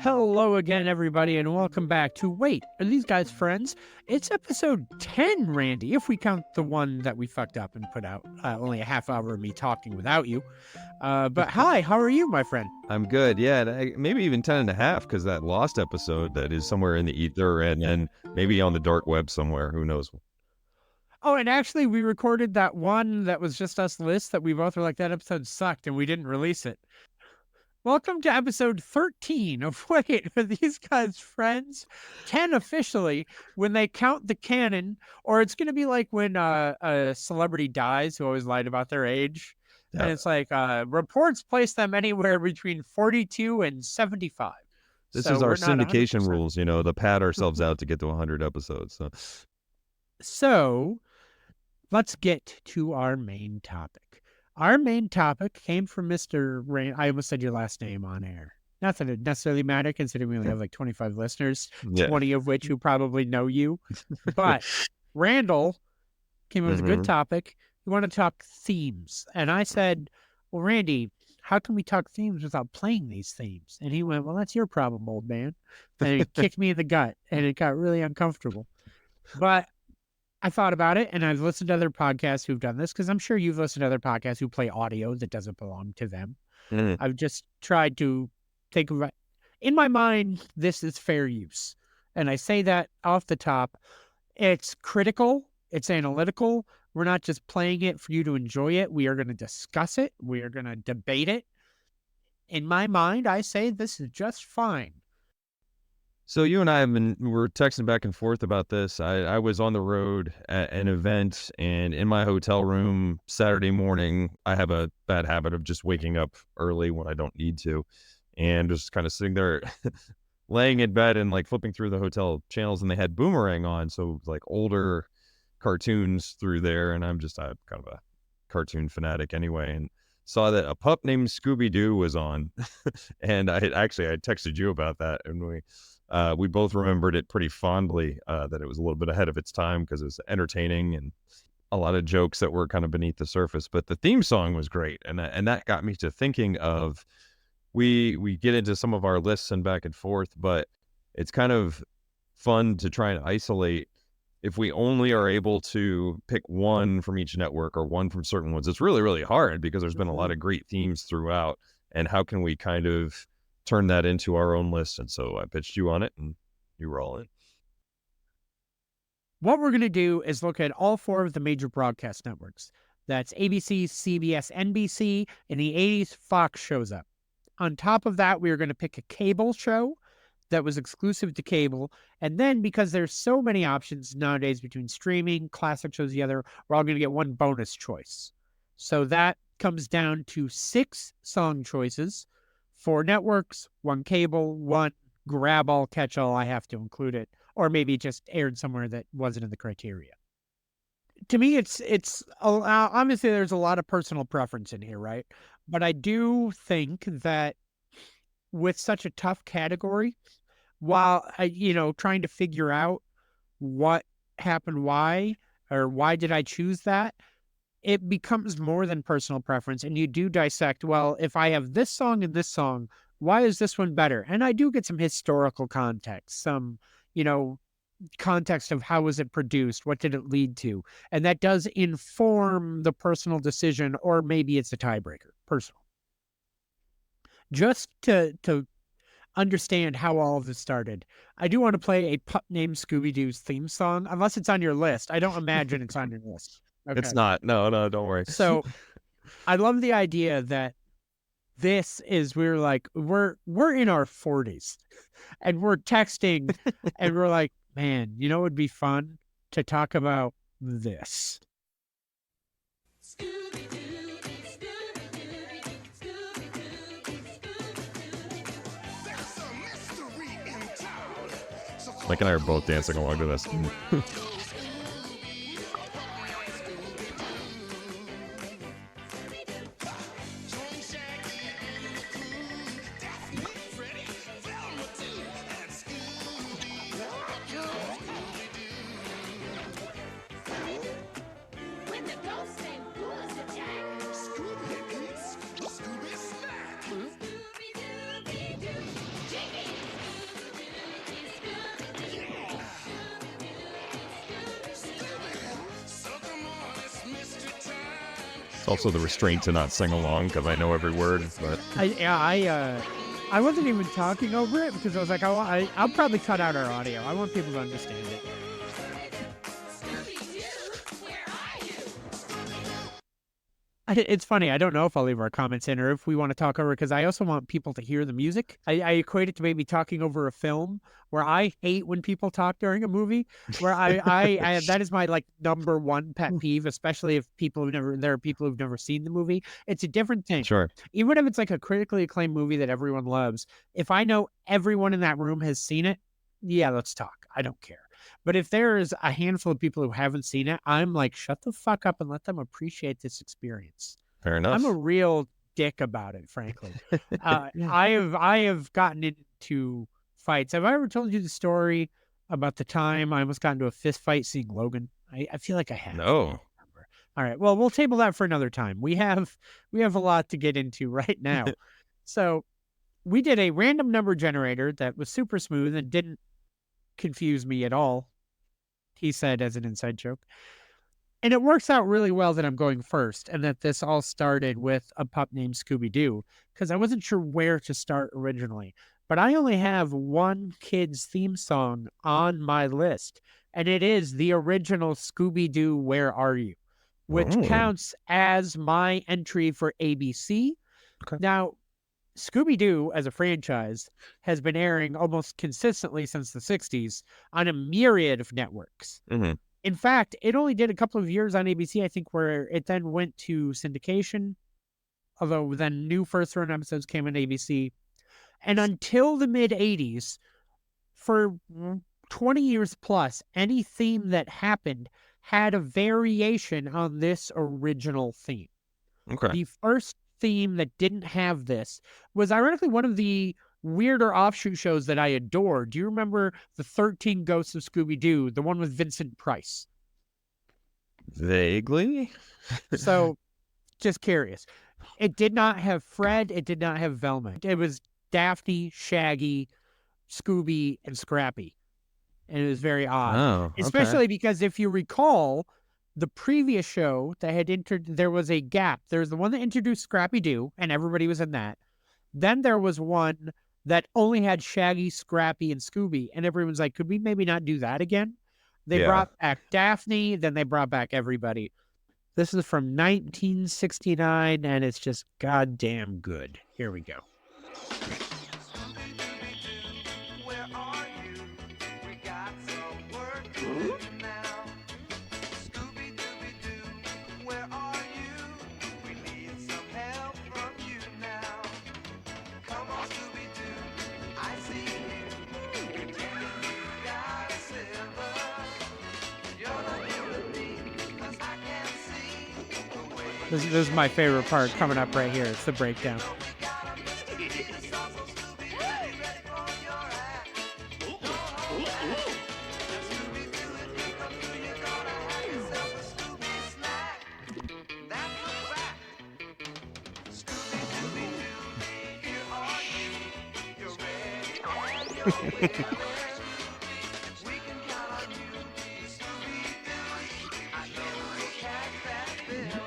Hello again, everybody, and welcome back to Wait, Are These Guys Friends? It's episode 10, Randy, if we count the one that we fucked up and put out only a half hour of me talking without you. But hi, how are you, my friend? I'm good, yeah, and maybe even 10 and a half, because that lost episode that is somewhere in the ether and maybe on the dark web somewhere, who knows. Oh, and actually, we recorded that one that was just us lists that we both were like, that episode sucked, and we didn't release it. Welcome to episode 13 of Wait, Are These Guys Friends? 10 officially, when they count the canon, or it's going to be like when a celebrity dies who always lied about their age. Yeah. And it's like reports place them anywhere between 42 and 75. This So is our we're not syndication 100%. rules, to pad ourselves out to get to 100 episodes. So let's get to our main topic. Our main topic came from Mr. Rain. I almost said your last name on air. Not that it necessarily matter, considering we only have like 25 listeners, Yeah. 20 of which who probably know you. But Randall came up with a good topic. We want to talk themes. And I said, well, Randy, how can we talk themes without playing these themes? And he went, well, that's your problem, old man. And he kicked me in the gut, and it got really uncomfortable. But I thought about it, and I've listened to other podcasts who've done this, because I'm sure you've listened to other podcasts who play audio that doesn't belong to them. I've just tried to think of it. In my mind, this is fair use. And I say that off the top. It's critical. It's analytical. We're not just playing it for you to enjoy it. We are going to discuss it. We are going to debate it. In my mind, I say this is just fine. So you and I we're texting back and forth about this. I was on the road at an event, and in my hotel room Saturday morning, I have a bad habit of just waking up early when I don't need to, and just kind of sitting there laying in bed and like flipping through the hotel channels, and they had Boomerang on, so like older cartoons through there, and I'm kind of a cartoon fanatic anyway, and saw that a pup named Scooby-Doo was on. And I texted you about that, and we both remembered it pretty fondly, that it was a little bit ahead of its time because it was entertaining and a lot of jokes that were kind of beneath the surface. But the theme song was great, and that got me to thinking of, we get into some of our lists and back and forth, but it's kind of fun to try and isolate. If we only are able to pick one from each network or one from certain ones, it's really, really hard because there's been a lot of great themes throughout. And how can we kind of turn that into our own list? And so I pitched you on it, and you were all in. What we're going to do is look at all four of the major broadcast networks. That's ABC, CBS, NBC. In the 80s, Fox shows up. On top of that, we are going to pick a cable show that was exclusive to cable. And then, because there's so many options nowadays between streaming, classic shows, the other, we're all going to get one bonus choice. So that comes down to 6 song choices, 4 networks, 1 cable, 1 grab all, catch all. I have to include it, or maybe just aired somewhere that wasn't in the criteria. To me, it's obviously there's a lot of personal preference in here, right? But I do think that with such a tough category, while trying to figure out what happened, why did I choose that, it becomes more than personal preference. And you do dissect, well, if I have this song and this song, why is this one better? And I do get some historical context, some, context of how was it produced, what did it lead to? And that does inform the personal decision, or maybe it's a tiebreaker, personal. Just to understand how all of this started, I do want to play a pup named Scooby-Doo's theme song, unless it's on your list. I don't imagine it's on your list. Okay. It's not. No, don't worry. So I love the idea that this is, we're in our 40s and we're texting and we're like, man, it would be fun to talk about this. Mike and I are both dancing along to this. It's also the restraint to not sing along because I know every word. But I wasn't even talking over it because I was like, I'll probably cut out our audio. I want people to understand it. It's funny. I don't know if I'll leave our comments in or if we want to talk over because I also want people to hear the music. I equate it to maybe talking over a film where I hate when people talk during a movie. Where I that is my like number one pet peeve, especially if there are people who've never seen the movie. It's a different thing. sure. Even if it's like a critically acclaimed movie that everyone loves, if I know everyone in that room has seen it, yeah, let's talk. I don't care. But if there's a handful of people who haven't seen it, I'm like, shut the fuck up and let them appreciate this experience. Fair enough. I'm a real dick about it, frankly. I have gotten into fights. Have I ever told you the story about the time I almost got into a fist fight seeing Logan? I feel like I have. No. I don't remember. All right. Well, we'll table that for another time. We have a lot to get into right now. So we did a random number generator that was super smooth and didn't confuse me at all, he said as an inside joke. And it works out really well that I'm going first and that this all started with a pup named Scooby-Doo because I wasn't sure where to start originally. But I only have one kid's theme song on my list, and it is the original Scooby-Doo Where Are You?, which counts as my entry for ABC. Okay. Now, Scooby-Doo as a franchise has been airing almost consistently since the 60s on a myriad of networks. Mm-hmm. In fact, it only did a couple of years on ABC, I think, where it then went to syndication, although then new first-run episodes came on ABC. And until the mid-'80s, for 20 years plus, any theme that happened had a variation on this original theme. Okay. The first theme that didn't have this was ironically one of the weirder offshoot shows that I adore. Do you remember the 13 Ghosts of Scooby-Doo, the one with Vincent Price? Vaguely. So, just curious. It did not have Fred. It did not have Velma. It was Daphne, Shaggy, Scooby, and Scrappy. And it was very odd. Oh, okay. Especially because if you recall, the previous show that had there was a gap. There's the one that introduced Scrappy-Doo, and everybody was in that. Then there was one that only had Shaggy, Scrappy, and Scooby, and everyone's like, could we maybe not do that again? They brought back Daphne, then they brought back everybody. This is from 1969, and it's just goddamn good. Here we go. Where are you? We got some work to do now. Scooby-Dooby-Doo, where are you? We need some help from you now. Come on, Scooby-Doo, I see you. Pretending you got a silver. You're not here with me, 'cause I can see the way. This is my favorite part coming up right here. It's the breakdown. We got a Mr. Peter Sauce, so Scooby, be ready for your act. Scooby-Doo, if you come through, you're gonna have yourself a Scooby snack. That's a fact. Scooby-Dooby-Doo, here are you. You're ready and you're waiting. We can count on you, Scooby-Doo. I know you'll catch that villain.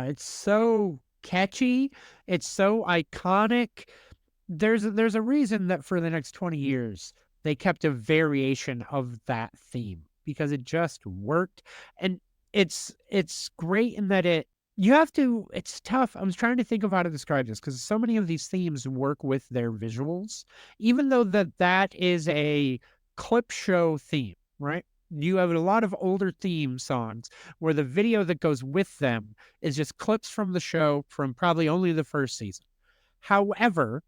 It's so catchy. It's so iconic. There's a reason that for the next 20 years they kept a variation of that theme because it just worked. And it's great in that it's tough. I was trying to think of how to describe this because so many of these themes work with their visuals, even though that is a clip show theme, right? You have a lot of older theme songs where the video that goes with them is just clips from the show from probably only the first season. However,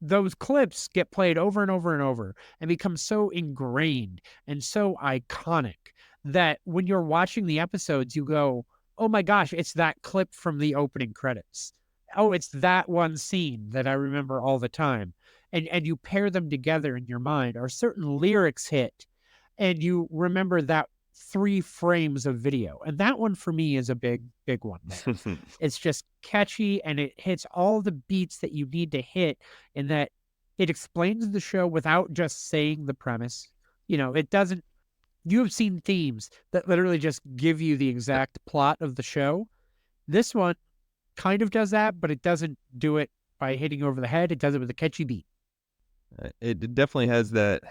those clips get played over and over and over and become so ingrained and so iconic that when you're watching the episodes, you go, oh my gosh, it's that clip from the opening credits. Oh, it's that one scene that I remember all the time. And you pair them together in your mind, or certain lyrics hit, and you remember that 3 frames of video. And that one for me is a big, big one. It's just catchy and it hits all the beats that you need to hit in that it explains the show without just saying the premise. You know, it doesn't you have seen themes that literally just give you the exact plot of the show. This one kind of does that, but it doesn't do it by hitting you over the head. It does it with a catchy beat. It definitely has that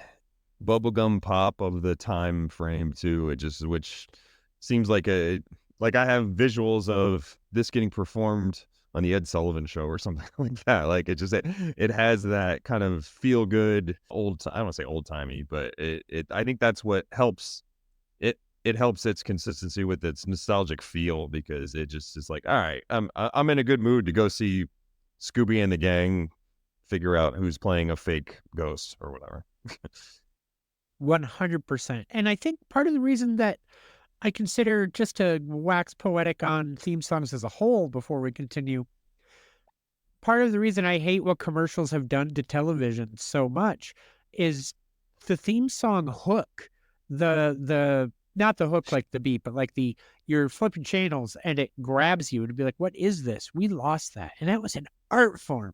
bubblegum pop of the time frame too. Which seems like like I have visuals of this getting performed on the Ed Sullivan Show or something like that. Like it has that kind of feel good I don't want to say old timey, but I think that's what helps it helps its consistency with its nostalgic feel, because it just is like, all right, I'm in a good mood to go see Scooby and the gang figure out who's playing a fake ghost or whatever. 100%. And I think part of the reason that I consider, just to wax poetic on theme songs as a whole before we continue, part of the reason I hate what commercials have done to television so much is the theme song hook. The not the hook like the beat, but like you're flipping channels and it grabs you and be like, what is this? We lost that. And that was an art form.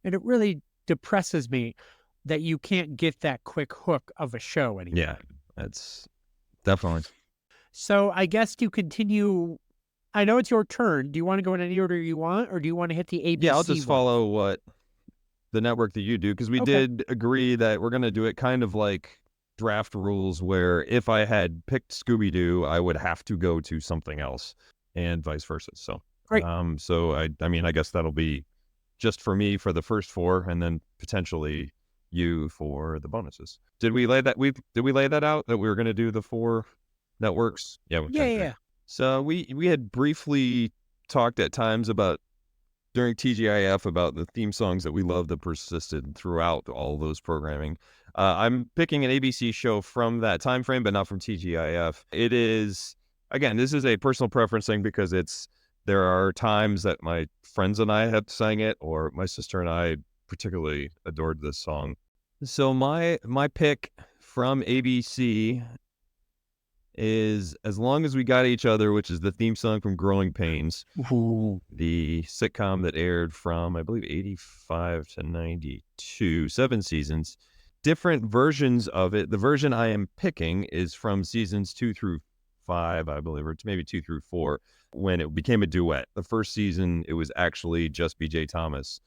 And it really depresses me that you can't get that quick hook of a show anymore. Yeah, that's definitely. So I guess to continue, I know it's your turn. Do you want to go in any order you want, or do you want to hit the ABC? Yeah, I'll just one? follow what the network that you do, because we Okay. did agree that we're going to do it kind of like draft rules, where if I had picked Scooby-Doo, I would have to go to something else, and vice versa. So, Great. So I mean, I guess that'll be just for me for the first four, and then potentially you for the bonuses. Did we lay that out that we were going to do the four networks? Yeah. Yeah. So we had briefly talked at times about, during TGIF, about the theme songs that we love that persisted throughout all those programming. I'm picking an ABC show from that time frame, but not from TGIF. It is, again, this is a personal preference thing, because there are times that my friends and I have sang it, or my sister and I particularly adored this song. So my pick from ABC is As Long as We Got Each Other, which is the theme song from Growing Pains, the sitcom that aired from, I believe, 85 to 92, 7 seasons. Different versions of it. The version I am picking is from seasons 2 through 5, I believe, or maybe 2 through 4, when it became a duet. The first season, it was actually just BJ Thomas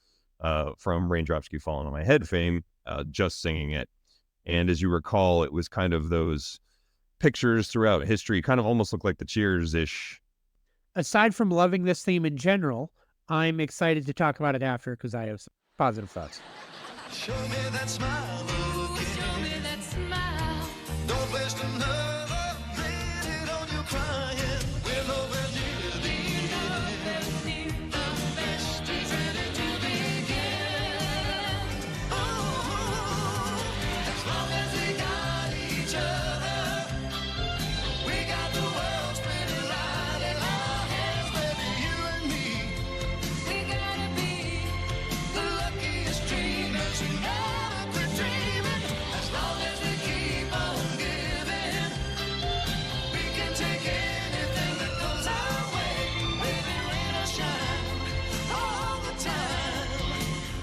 from Raindrops Keep Falling on My Head fame, just singing it. And as you recall, it was kind of those pictures throughout history, kind of almost look like the Cheers-ish. Aside from loving this theme in general, I'm excited to talk about it after, because I have some positive thoughts. Show me that smile again. Show me that smile. Don't waste another minute on you crying. We're nowhere near the end. The best is ready to begin. Oh, as long as we got each other, we got the world spinning right in our hands, baby, you and me. We gotta be The luckiest dreamers who never quit dreaming. As long as we keep on giving, we can take anything that comes our way. Baby, rain or shine, all the time.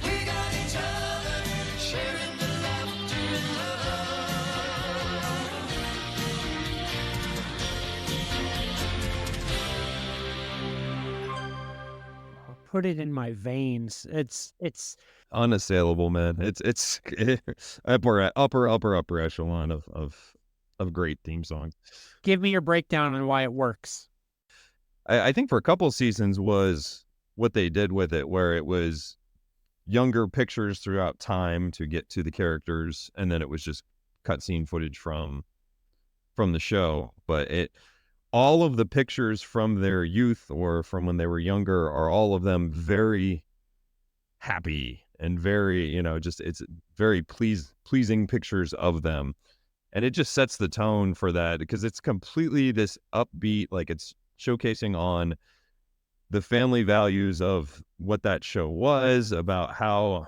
We got each other, sharing the laughter and love. Put it in my veins. It's Unassailable, man. It's upper echelon of great theme songs. give me your breakdown on why it works. I think for a couple seasons was what they did with it, where it was younger pictures throughout time to get to the characters, and then it was just cutscene footage from the show. But all of the pictures from their youth or from when they were younger are all of them very happy and very, just it's very pleasing pictures of them. And it just sets the tone for that, because it's completely this upbeat, like it's showcasing on the family values of what that show was about, how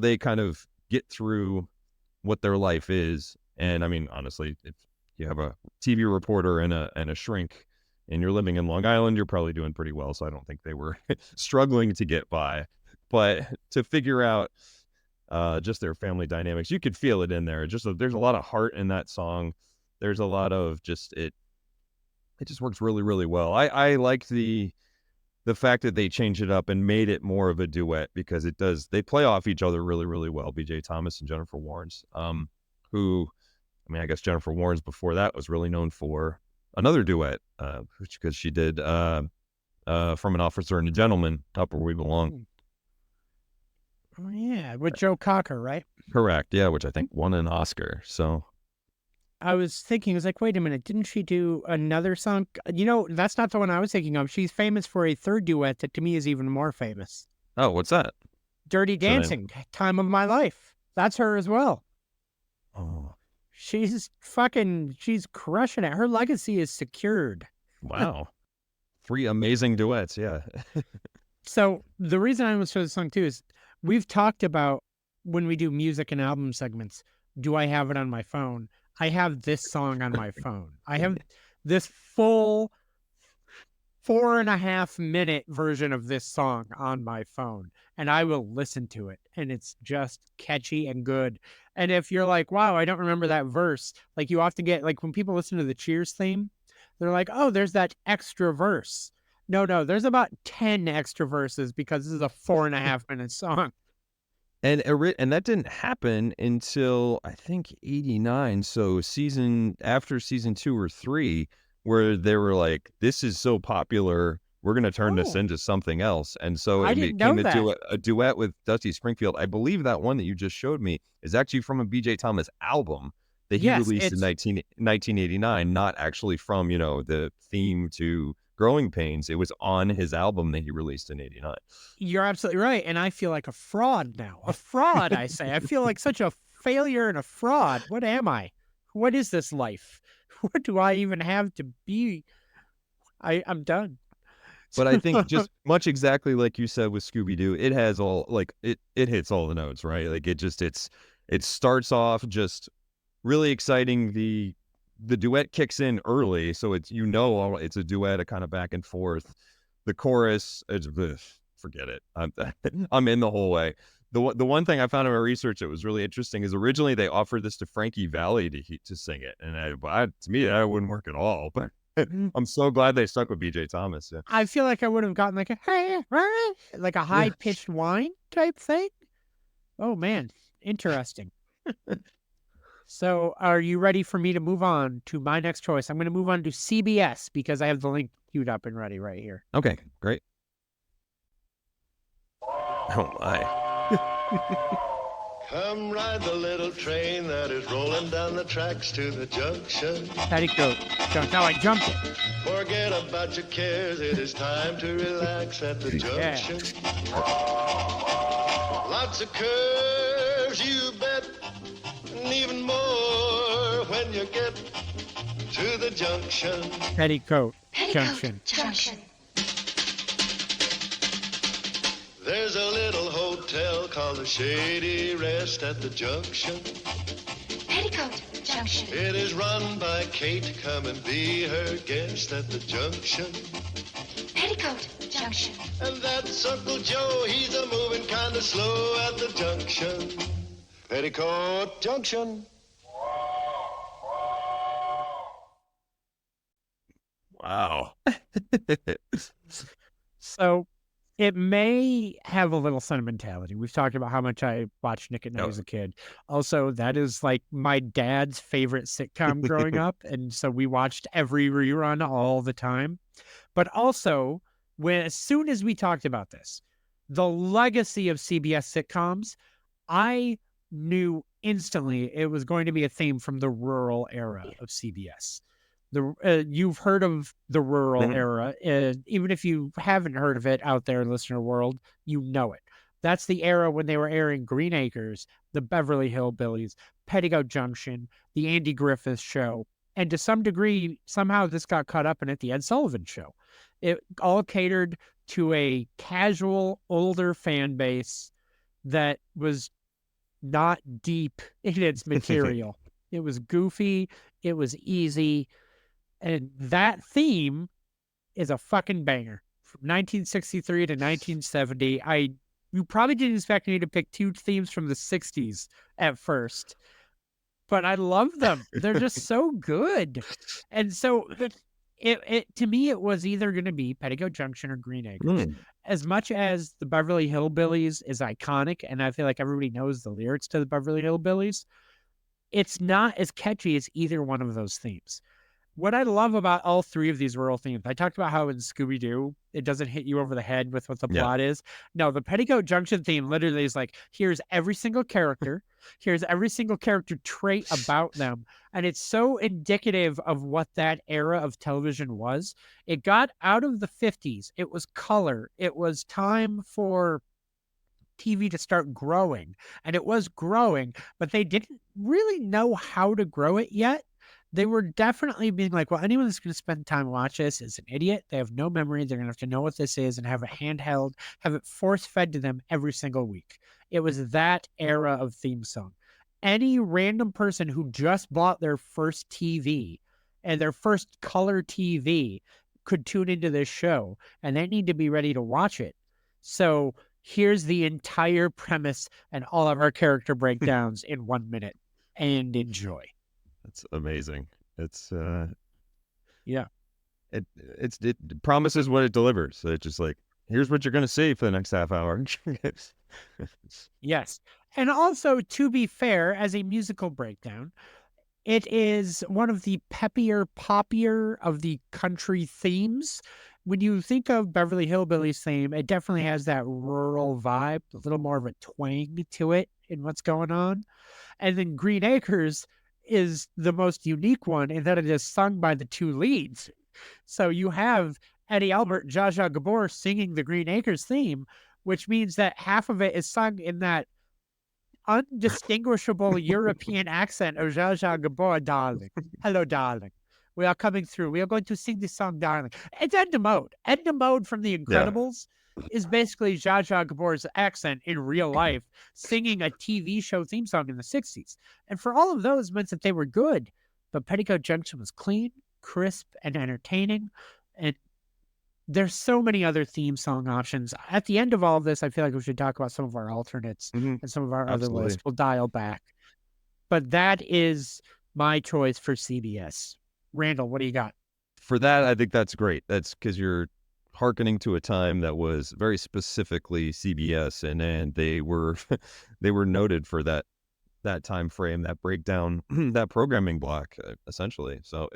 they kind of get through what their life is. And I mean, honestly, if you have a TV reporter and a shrink and you're living in Long Island, you're probably doing pretty well. So I don't think they were struggling to get by. But to figure out just their family dynamics, you could feel it in there. There's a lot of heart in that song. There's a lot of just it just works really, really well. I like the fact that they changed it up and made it more of a duet because they play off each other really, really well. BJ Thomas and Jennifer Warnes, who, I mean, I guess Jennifer Warnes before that was really known for another duet, because she did From an Officer and a Gentleman, Up Where We Belong. Oh, yeah, with Joe Cocker, right? Correct, yeah, which I think won an Oscar. So I was thinking, I was like, wait a minute, didn't she do another song? You know, that's not the one I was thinking of. She's famous for a third duet that to me is even more famous. oh, what's that? Dirty So they- Dancing, Time of My Life. That's her as well. Oh, She's crushing it. Her legacy is secured. wow. 3 amazing duets, yeah. So the reason I almost chose this song too is we've talked about when we do music and album segments, do I have it on my phone? I have this song on my phone. I have this full 4.5-minute version of this song on my phone, and I will listen to it, and it's just catchy and good. And if you're like, wow, I don't remember that verse, like you often get, like when people listen to the Cheers theme, they're like, oh, there's that extra verse. No, there's about 10 extra verses because this is a 4.5-minute song. And that didn't happen until I think 89. So after season 2 or 3, where they were like, "This is so popular, we're going to turn this Oh. into something else." And so I it didn't know became that. a duet with Dusty Springfield. I believe that one that you just showed me is actually from a BJ Thomas album that he Yes, released in it's 1989, not actually from the theme to Growing Pains. It was on his album that he released in 89. You're absolutely right. And I feel like a fraud now. A fraud, I say. I feel like such a failure and a fraud. What am I? What is this life? What do I even have to be? I'm done. But I think just much exactly like you said with Scooby-Doo, it has all, like, it hits all the notes, right? Like it starts off just really exciting. The duet kicks in early, so it's it's a duet, a kind of back and forth. The chorus, forget it. I'm in the whole way. The one thing I found in my research that was really interesting is originally they offered this to Frankie Valli to sing it, and to me that wouldn't work at all. But I'm so glad they stuck with BJ Thomas. Yeah. I feel like I would have gotten like a high pitched whine type thing. Oh man, interesting. So, are you ready for me to move on to my next choice? I'm going to move on to CBS because I have the link queued up and ready right here. Okay, great. Oh my. Come ride the little train that is rolling down the tracks to the junction. Petticoat. Now I jumped it. Forget about your cares, it is time to relax at the Yeah. junction. Lots of curves, you bet, and even more when you get to the junction. Petticoat Petticoat Junction. There's a little hotel called the Shady Rest at the junction. Petticoat Junction. It is run by Kate. Come and be her guest at the junction. Petticoat Junction. And that's Uncle Joe. He's a moving kind of slow at the junction. Petticoat Junction. Wow. So it may have a little sentimentality. We've talked about how much I watched Nick at Night Oh. as a kid. Also, that is like my dad's favorite sitcom growing up. And so we watched every rerun all the time. But also, as soon as we talked about this, the legacy of CBS sitcoms, I knew instantly it was going to be a theme from the rural era of CBS. You've heard of the rural Mhm. era. Even if you haven't heard of it out there, listener world, you know it. That's the era when they were airing Green Acres, the Beverly Hillbillies, Petticoat Junction, the Andy Griffith Show, and to some degree, somehow this got caught up in it, the Ed Sullivan Show. It all catered to a casual, older fan base that was not deep in its material. It was goofy. It was easy. And that theme is a fucking banger. From 1963 to 1970. You probably didn't expect me to pick two themes from the 60s at first. but I love them. They're just so good. And so it to me, it was either going to be Petticoat Junction or Green Acres. Mm. As much as the Beverly Hillbillies is iconic, and I feel like everybody knows the lyrics to the Beverly Hillbillies, it's not as catchy as either one of those themes. What I love about all three of these rural themes, I talked about how in Scooby-Doo, it doesn't hit you over the head with what the Yeah. plot is. No, the Petticoat Junction theme literally is like, here's every single character, here's every single character trait about them. And it's so indicative of what that era of television was. It got out of the 50s. It was color. It was time for TV to start growing. And it was growing, but they didn't really know how to grow it yet. They were definitely being like, well, anyone that's going to spend time and watch this is an idiot. They have no memory. They're going to have to know what this is and have it handheld, have it force fed to them every single week. It was that era of theme song. Any random person who just bought their first TV and their first color TV could tune into this show, and they need to be ready to watch it. So here's the entire premise and all of our character breakdowns in 1 minute, and enjoy. That's amazing. It's Yeah. it promises what it delivers. So it's just like, here's what you're gonna see for the next half hour. Yes. And also, to be fair, as a musical breakdown, it is one of the peppier, poppier of the country themes. When you think of Beverly Hillbillies theme, it definitely has that rural vibe, a little more of a twang to it in what's going on. And then Green Acres is the most unique one in that it is sung by the two leads. So you have Eddie Albert, Zsa Zsa Gabor singing the Green Acres theme, which means that half of it is sung in that undistinguishable European accent of Zsa Zsa Gabor, darling. Hello, darling. We are coming through. We are going to sing this song, darling. It's Edna Mode. Edna Mode from The Incredibles is basically Zsa Zsa Gabor's accent in real life, singing a TV show theme song in the 60s. And for all of those meant that they were good, but Petticoat Junction was clean, crisp, and entertaining. And there's so many other theme song options. At the end of all of this, I feel like we should talk about some of our alternates Mhm. and some of our other Absolutely. lists. We'll dial back. But that is my choice for CBS. Randall, what do you got? For that, I think that's great. That's because you're hearkening to a time that was very specifically CBS, and they were they were noted for that time frame, that breakdown, that programming block, essentially. So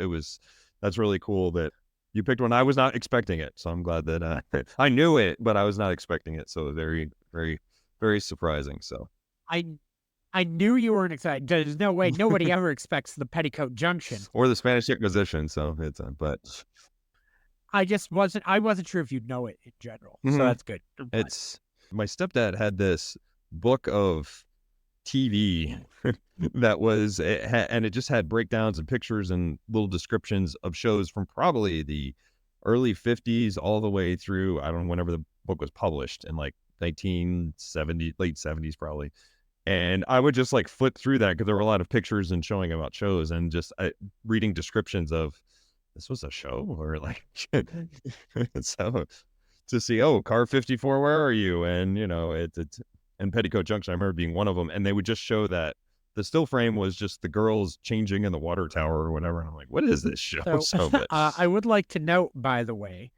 that's really cool that you picked one. I was not expecting it, so I'm glad that I knew it, but I was not expecting it. So very, very, very surprising. So I knew you weren't excited. There's no way. Nobody ever expects the Petticoat Junction. or the Spanish Inquisition. So it's but I wasn't sure if you'd know it in general. Mhm. So that's good. I'm glad. it's my stepdad had this book of TV that was and it just had breakdowns and pictures and little descriptions of shows from probably the early 50s all the way through, I don't know, whenever the book was published in like 1970, late 70s probably. And I would just like flip through that because there were a lot of pictures and showing about shows and just reading descriptions of this was a show or like so to see, oh, car 54, where are you? And you know, and Petticoat Junction, I remember being one of them, and they would just show that the still frame was just the girls changing in the water tower or whatever. And I'm like, what is this show? So, but I would like to note, by the way,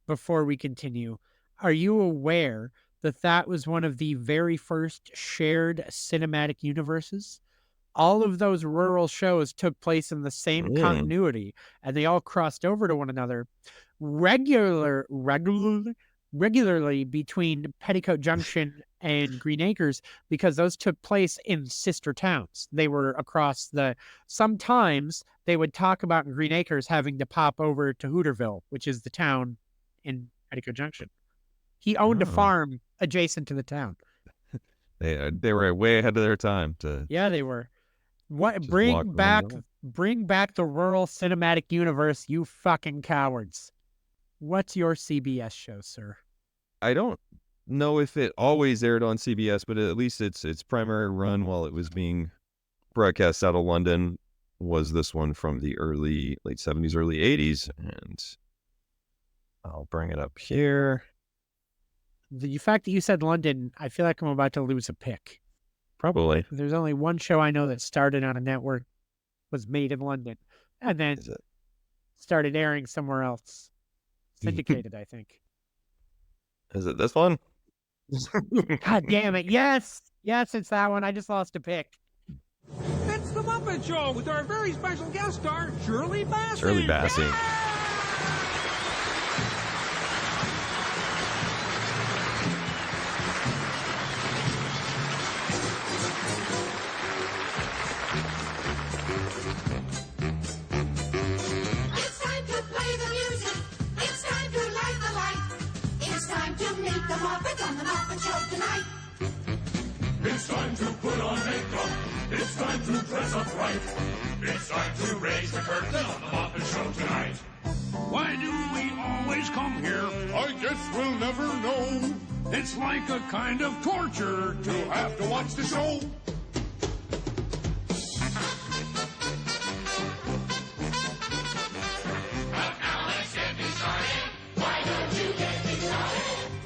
before we continue, are you aware that that was one of the very first shared cinematic universes? All of those rural shows took place in the same continuity, and they all crossed over to one another regularly between Petticoat Junction and Green Acres, because those took place in sister towns. They were across sometimes they would talk about Green Acres having to pop over to Hooterville, which is the town in Petticoat Junction. He owned a Oh. farm adjacent to the town. they were way ahead of their time to Yeah, they were. What Just walk bring around back the bring back the rural cinematic universe, you fucking cowards. What's your CBS show, sir? I don't know if it always aired on CBS, but at least its primary run while it was being broadcast out of London was this one from the late 70s, early 80s. And I'll bring it up here. The fact that you said London, I feel like I'm about to lose a pick. Probably. There's only one show I know that started on a network, was made in London, and then Is it? started airing somewhere else. Syndicated, I think. Is it this one? God damn it. Yes. Yes, it's that one. I just lost a pick. It's the Muppet Show with our very special guest star, Shirley Bassey. Shirley Bassey. It's time to play the music. It's time to light the light. It's time to meet the Muppets on the Muppet Show tonight. It's time to put on makeup. It's time to dress up right. It's time to raise the curtain on the Muppet Show tonight. Why do we always come here? I guess we'll never know. It's like a kind of torture to have to watch the show.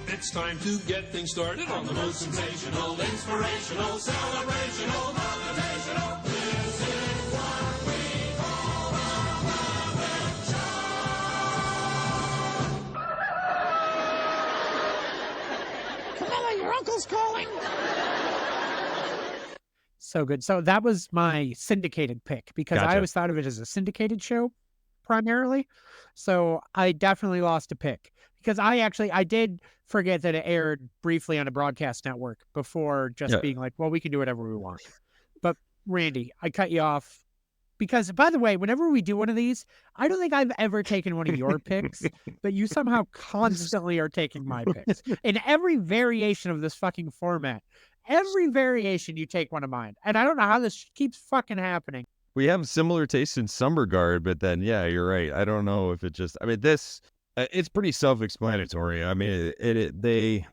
It's time to get things started on the most sensational, inspirational, celebrational, motivational. This is what we call the Muppet Show. Camilla, your uncle's calling. So good. So that was my syndicated pick because I Gotcha. always thought of it as a syndicated show primarily. So I definitely lost a pick because I did forget that it aired briefly on a broadcast network before just Yeah. being like, well, we can do whatever we want. But Randy, I cut you off because, by the way, whenever we do one of these, I don't think I've ever taken one of your picks, but you somehow constantly are taking my picks. In every variation of this fucking format, every variation you take one of mine. And I don't know how this keeps fucking happening. We have similar taste in some regard, but then, yeah, you're right. I don't know if it just, I mean, this, it's pretty self-explanatory. I mean, they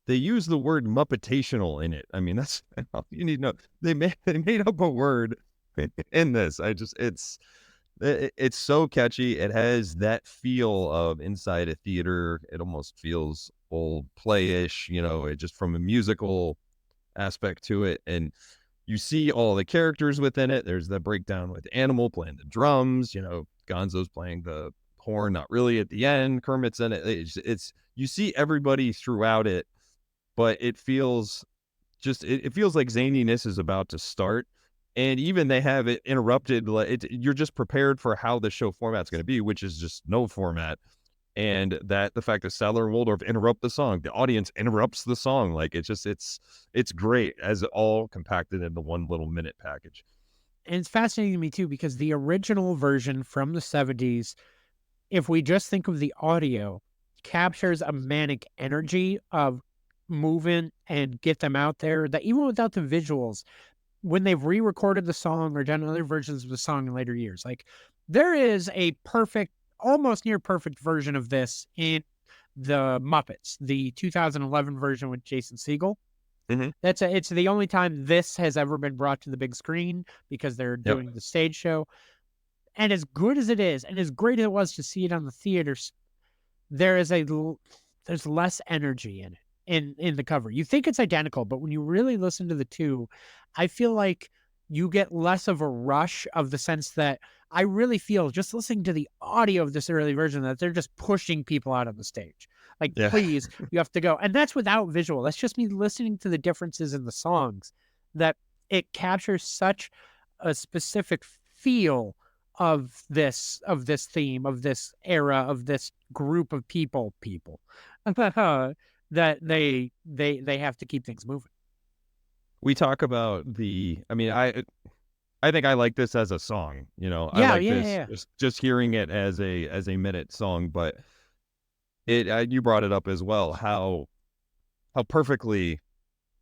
use the word Muppetational in it. I mean, that's all you need to know. They made up a word in this. It's so catchy. It has that feel of inside a theater. It almost feels old play-ish, it just from a musical aspect to it. And you see all the characters within it. There's the breakdown with Animal playing the drums, Gonzo's playing the horn, not really at the end. Kermit's in it. It's you see everybody throughout it, but it feels it feels like zaniness is about to start. And even they have it interrupted. You're just prepared for how the show format's going to be, which is just no format. And that the fact that Sadler and Waldorf interrupt the song, the audience interrupts the song. Like it's great as all compacted into one little minute package. And it's fascinating to me too, because the original version from the 70s, if we just think of the audio, captures a manic energy of movement and get them out there that even without the visuals, when they've re-recorded the song or done other versions of the song in later years, like there is a perfect, almost near perfect version of this in the Muppets, the 2011 version with Jason Segel. Mhm. It's the only time this has ever been brought to the big screen because they're doing the stage show. And as good as it is, and as great as it was to see it on the theaters, there's less energy in it in the cover. You think it's identical, but when you really listen to the two, I feel like you get less of a rush of the sense that I really feel just listening to the audio of this early version that they're just pushing people out on the stage. Like, Yeah. please, you have to go. And that's without visual. That's just me listening to the differences in the songs that it captures such a specific feel of this theme, of this era, of this group of people that they have to keep things moving. We talk about I think I like this as a song, I Yeah, like this yeah. just hearing it as a minute song, but you brought it up as well, how perfectly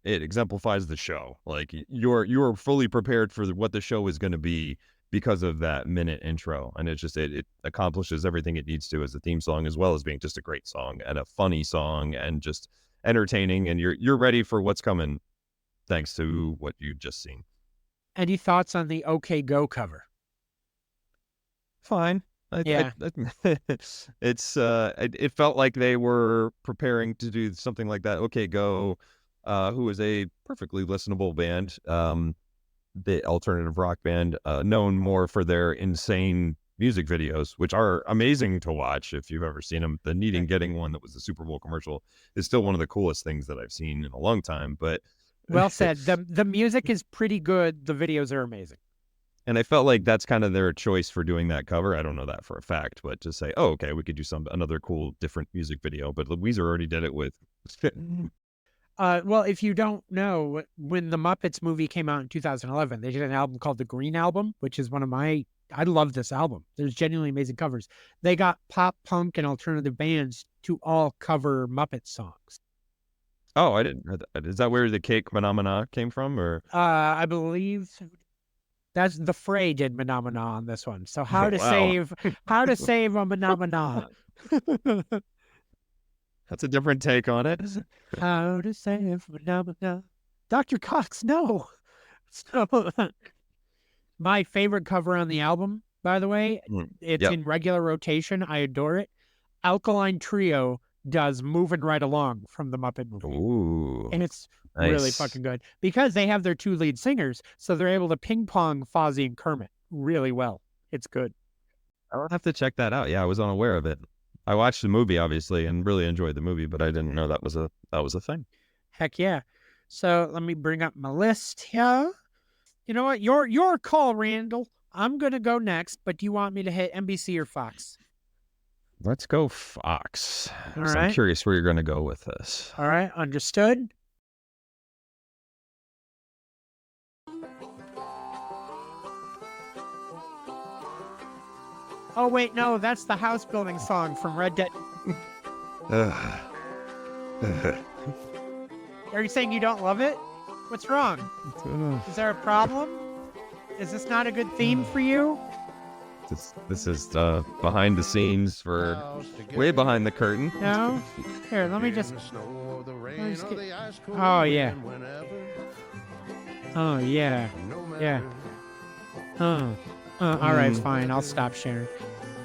it exemplifies the show. Like you're fully prepared for what the show is going to be because of that minute intro. And it accomplishes everything it needs to as a theme song, as well as being just a great song and a funny song and just entertaining. And you're ready for what's coming thanks to what you've just seen. Any thoughts on the OK Go cover? Fine. Yeah. It felt like they were preparing to do something like that. Okay, Go. who was a perfectly listenable band, the alternative rock band, known more for their insane music videos, which are amazing to watch if you've ever seen them. The Needing Getting one that was the Super Bowl commercial is still one of the coolest things that I've seen in a long time. But Well said. The music is pretty good. The videos are amazing. and I felt like that's kind of their choice for doing that cover. I don't know that for a fact, but to say, oh, okay, we could do another cool, different music video. But Weezer already did it with. Well, if you don't know, when the Muppets movie came out in 2011, they did an album called The Green Album, which is I love this album. There's genuinely amazing covers. They got pop, punk, and alternative bands to all cover Muppet songs. Oh, I didn't. Is that where the Cake Phenomena came from, or? I believe that's the Fray did Phenomena on this one. So how to Wow. save a Phenomena. That's a different take on it. How to save Phenomena. Dr. Cox, no. So, my favorite cover on the album, by the way, it's Yep. in regular rotation. I adore it. Alkaline Trio does Moving Right Along from the Muppet movie. Ooh, And it's really nice. fucking good because they have their two lead singers. So they're able to ping pong Fozzie and Kermit really well. It's good. I'll have to check that out. Yeah, I was unaware of it. I watched the movie obviously and really enjoyed the movie, but I didn't know that was a thing. Heck yeah. So let me bring up my list here. You know what? Your call, Randall. I'm going to go next, but do you want me to hit NBC or Fox? Let's go Fox. All So right. I'm curious where you're going to go with this. All right. Understood. Oh, wait. No, that's the house building song from Red Dead. Are you saying you don't love it? What's wrong? Is there a problem? Is this not a good theme for you? This is behind the scenes for way behind the curtain. No? Here, let me just get... Oh, yeah. Oh, yeah. Yeah. All right, fine. I'll stop sharing.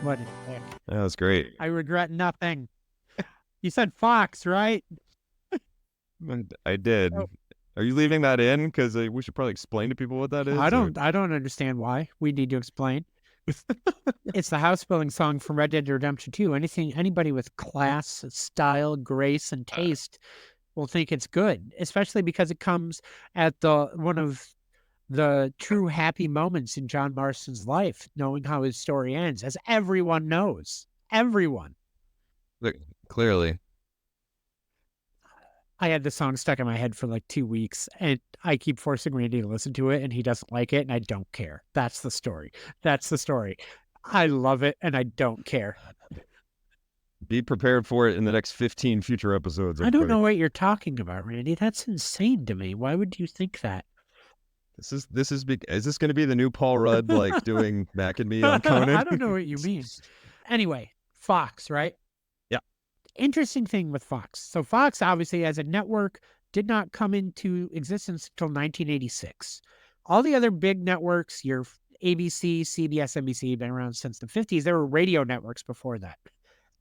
What the heck? That was great. I regret nothing. You said Fox, right? I did. Oh. Are you leaving that in? Because we should probably explain to people what that is. I or- don't understand why. We need to explain. It's the house building song from Red Dead Redemption 2. Anybody with class, style, grace, and taste will think it's good, especially because it comes at one of the true happy moments in John Marston's life, knowing how his story ends, as everyone knows. Everyone. Look, clearly. I had the song stuck in my head for like 2 weeks, and I keep forcing Randy to listen to it, and he doesn't like it, and I don't care. That's the story. That's the story. I love it, and I don't care. Be prepared for it in the next 15 future episodes. I don't know everybody. what you're talking about, Randy. That's insane to me. Why would you think that? Is this going to be the new Paul Rudd like doing Mac and Me on Conan? I don't know what you mean. Anyway, Fox, right? Yeah. Interesting thing with Fox. So Fox, obviously, as a network, did not come into existence until 1986. All the other big networks, your ABC, CBS, NBC, been around since the 50s. There were radio networks before that.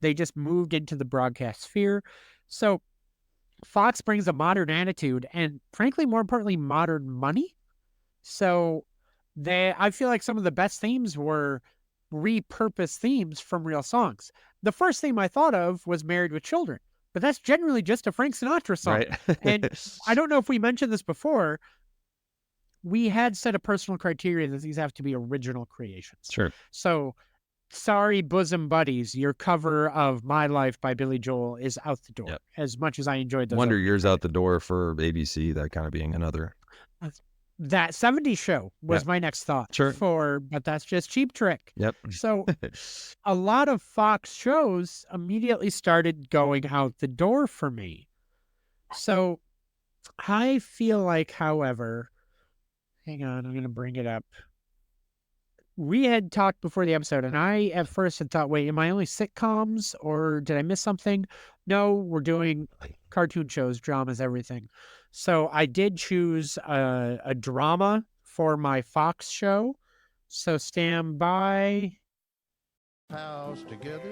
They just moved into the broadcast sphere. So Fox brings a modern attitude and, frankly, more importantly, modern money. So I feel like some of the best themes were repurposed themes from real songs. The first theme I thought of was Married with Children, but that's generally just a Frank Sinatra song. Right. And I don't know if we mentioned this before. We had set a personal criteria that these have to be original creations. Sure. So, sorry, bosom buddies, your cover of My Life by Billy Joel is out the door. Yep. As much as I enjoyed those. Wonder opening Years credits. out the door for ABC, that kind of being another. That 70s show was Yeah. my next thought. Sure. But that's just Cheap Trick. Yep. So a lot of Fox shows immediately started going out the door for me. So I feel like, however, hang on, I'm going to bring it up. We had talked before the episode, and I at first had thought, wait, am I only sitcoms or did I miss something? No, we're doing cartoon shows, dramas, everything. So I did choose a drama for my Fox show. So stand by. House together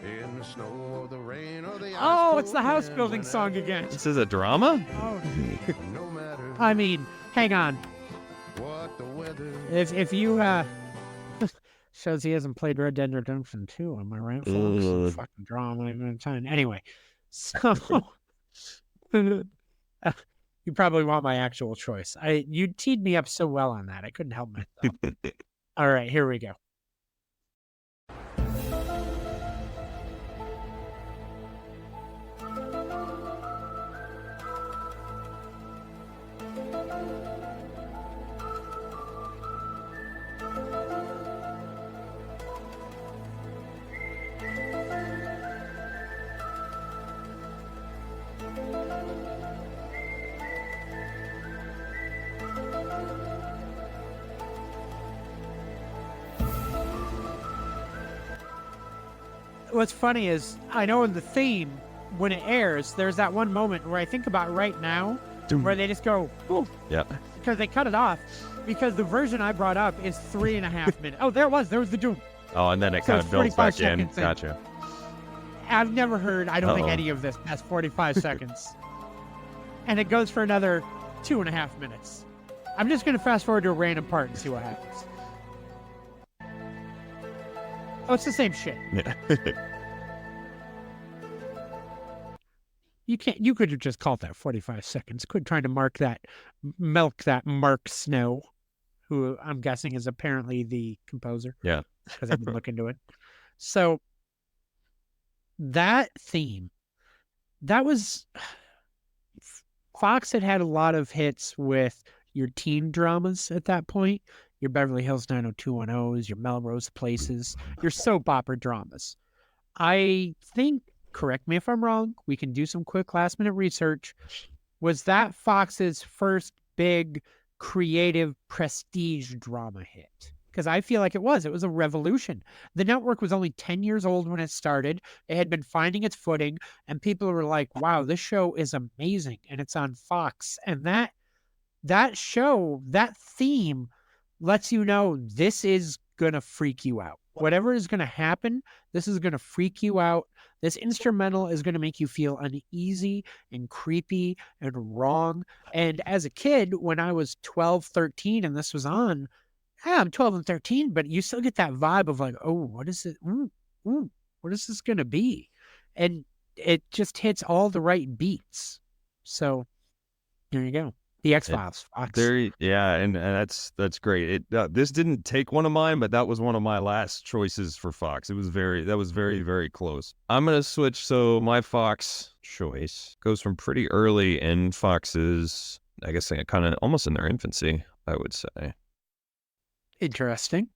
in the snow of the rain or the Oh, it's the ice-cold house wind, building song whenever, again. This is a drama? Oh, no matter I mean, hang on. what the weather. If you shows he hasn't played Red Dead Redemption 2, am I right, folks? Ugh. Fucking drama even time. Anyway, so you probably want my actual choice. You teed me up so well on that. I couldn't help myself. All right, here we go. What's funny is I know in the theme, when it airs, there's that one moment where I think about right now where they just go, "Ooh," Yeah. because they cut it off. Because the version I brought up is 3.5 minutes. Oh, there was the doom. Oh, and then it So kind it's of builds 45 back in. seconds in. Gotcha. I've never heard, I don't think, Uh-oh. any of this past 45 seconds. And it goes for another 2.5 minutes. I'm just going to fast forward to a random part and see what happens. Oh, it's the same shit. Yeah. You could have just called that 45 seconds. Quit trying to milk that Mark Snow, who I'm guessing is apparently the composer. Yeah. Because I didn't look into it. So that theme, that was Fox had a lot of hits with your teen dramas at that point, your Beverly Hills 90210s, your Melrose Places, your soap opera dramas. I think, correct me if I'm wrong, we can do some quick last minute research. Was that Fox's first big creative prestige drama hit? Because I feel like it was a revolution. The network was only 10 years old when it started. It had been finding its footing, and people were like, wow, this show is amazing, and it's on Fox. And that show, that theme lets you know this is going to freak you out. Whatever is going to happen, this is going to freak you out. This instrumental is going to make you feel uneasy and creepy and wrong. And as a kid, when I was 12, 13, and this was on, yeah, I'm 12 and 13, but you still get that vibe of like, oh, what is it? What is this going to be? And it just hits all the right beats. So there you go. The X-Files, Fox. Yeah, and that's great. This didn't take one of mine, but that was one of my last choices for Fox. That was very, very close. I'm gonna switch. So my Fox choice goes from pretty early in Fox's, I guess, kind of almost in their infancy, I would say. Interesting.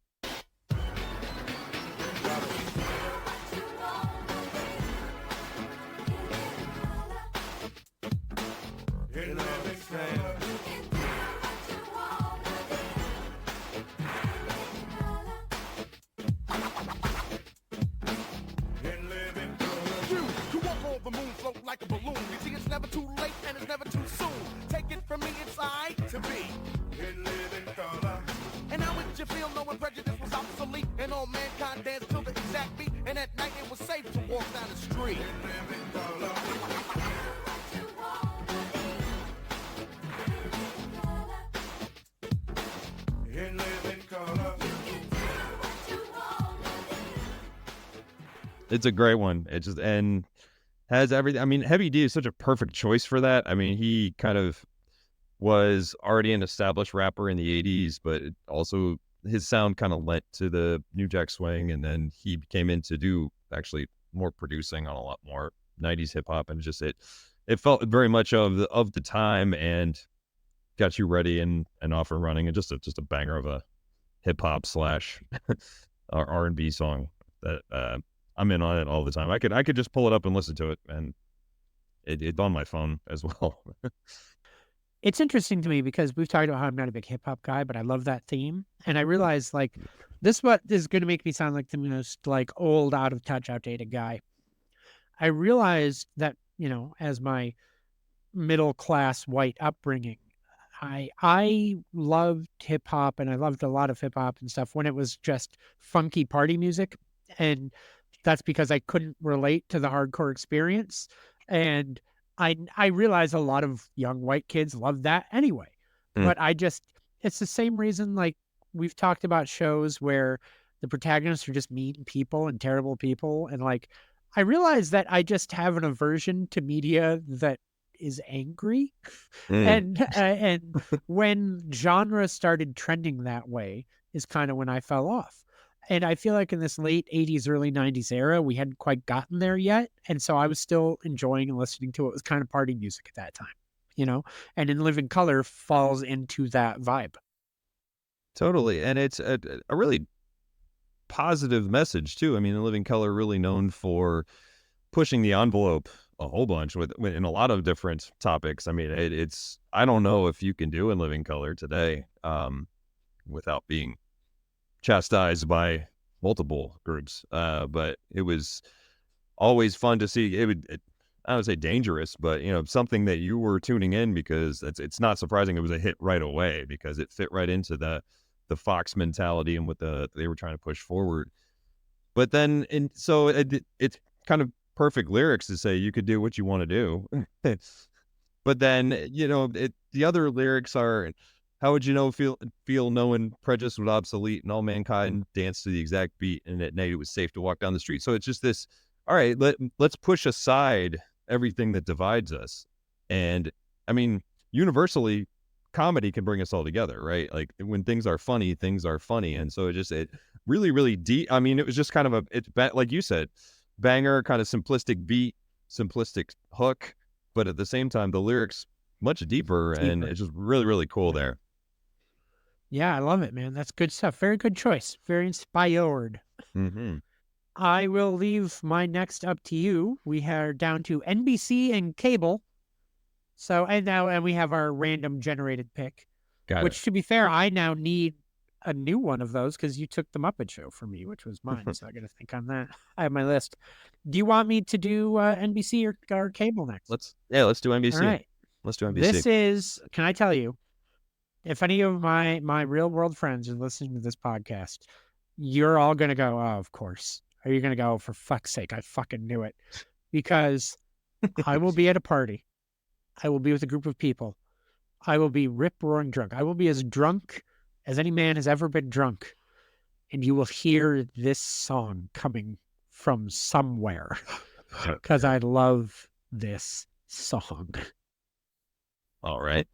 You walk on the moon, float like a balloon. You see, it's never too late and it's never too soon. Take it from me, it's alright to be. And live in color. And how would you feel knowing prejudice was obsolete? And all mankind danced to the exact beat. And at night it was safe to walk down the street. And live in color. And live in color. It's a great one. It just and has everything. I mean, Heavy D is such a perfect choice for that. I mean, he kind of was already an established rapper in the 80s, but it also his sound kind of lent to the New Jack Swing, and then he came in to do actually more producing on a lot more 90s hip hop, and just it felt very much of the time and got you ready and off and running, and just a banger of a hip hop / R&B song that I'm in on it all the time. I could just pull it up and listen to it, and it's on my phone as well. It's interesting to me because we've talked about how I'm not a big hip hop guy, but I love that theme. And I realize like this what is going to make me sound like the most like old, out of touch, outdated guy. I realized that, you know, as my middle class white upbringing, I loved hip hop, and I loved a lot of hip hop and stuff when it was just funky party music. And that's because I couldn't relate to the hardcore experience. And I realize a lot of young white kids love that anyway. Mm. But it's the same reason, like we've talked about shows where the protagonists are just mean people and terrible people. And like, I realize that I just have an aversion to media that is angry. And when genre started trending that way is kind of when I fell off. And I feel like in this late 80s, early 90s era, we hadn't quite gotten there yet. And so I was still enjoying and listening to it. It was kind of party music at that time, you know? And In Living Color falls into that vibe. Totally. And it's a really positive message, too. I mean, In Living Color really known for pushing the envelope a whole bunch in a lot of different topics. I mean, it's I don't know if you can do In Living Color today without being chastised by multiple groups, but it was always fun to see. I would say dangerous, but something that you were tuning in because it's not surprising it was a hit right away because it fit right into the Fox mentality and what they were trying to push forward. But then so it's kind of perfect lyrics to say you could do what you want to do. But then the other lyrics are, how would you feel knowing prejudice was obsolete and all mankind danced to the exact beat and at night it was safe to walk down the street. So it's just this, all right, let's push aside everything that divides us. And I mean, universally, comedy can bring us all together, right? Like when things are funny. And so it really, really deep. I mean, it was just kind of like you said, banger, kind of simplistic beat, simplistic hook, but at the same time, the lyrics much deeper. And it's just really, really cool there. Yeah, I love it, man. That's good stuff. Very good choice. Very inspired. Mm-hmm. I will leave my next up to you. We are down to NBC and cable. So, and we have our random generated pick. Got which, to be fair, I now need a new one of those because you took the Muppet Show for me, which was mine. So I got to think on that. I have my list. Do you want me to do NBC or cable next? Let's do NBC. All right. Let's do NBC. This is, can I tell you, if any of my real world friends are listening to this podcast, you're all going to go, oh, of course. Are you going to go, for fuck's sake, I fucking knew it. Because I will be at a party. I will be with a group of people. I will be rip-roaring drunk. I will be as drunk as any man has ever been drunk. And you will hear this song coming from somewhere. Because I love this song. All right.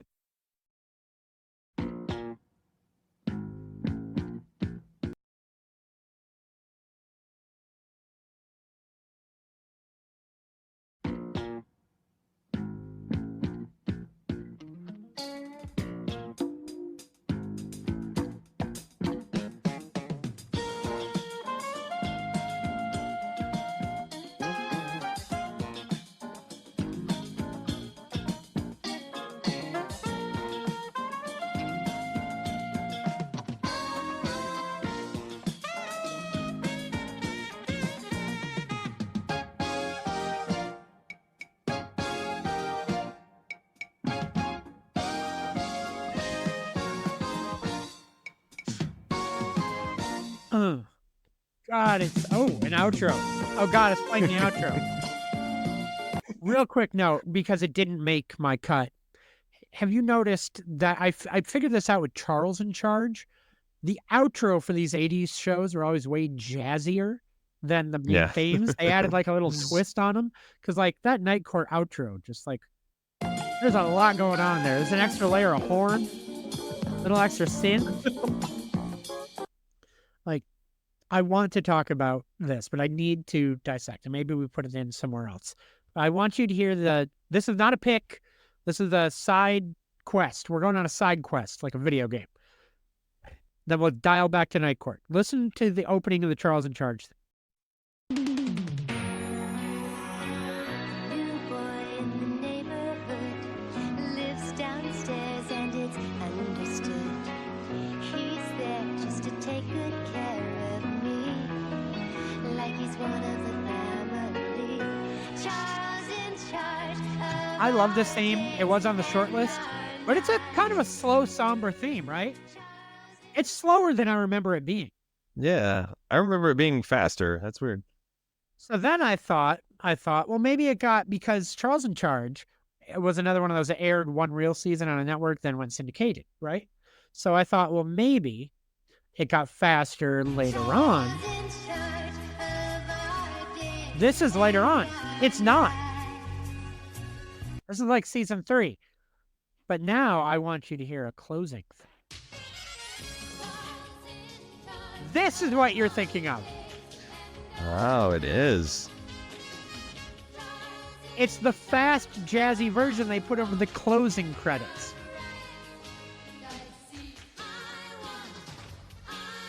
God, it's an outro. Oh God, it's playing the outro. Real quick note, because it didn't make my cut. Have you noticed that I figured this out with Charles in Charge? The outro for these 80s shows are always way jazzier than the main themes. They added like a little twist on them. Because like that Night Court outro, just like, there's a lot going on there. There's an extra layer of horn, a little extra synth. Like, I want to talk about this, but I need to dissect it. Maybe we put it in somewhere else. I want you to hear this is not a pick. This is a side quest. We're going on a side quest, like a video game. Then we'll dial back to Night Court. Listen to the opening of the Charles in Charge. Little boy in the neighborhood lives downstairs and it's understood. He's there just to take good care of me, like he's one of the family. Charles in Charge. I love this theme. It was on the short list, but it's a kind of a slow, somber theme, right? It's slower than I remember it being. Yeah, I remember it being faster. That's weird. So then I thought, well, maybe it got, because Charles in Charge, it was another one of those that aired one real season on a network, then went syndicated, right? So I thought, well, maybe it got faster later on. This is later on. It's not. This is like season 3. But now I want you to hear a closing thing. This is what you're thinking of. Oh, it is. It's the fast, jazzy version they put over the closing credits.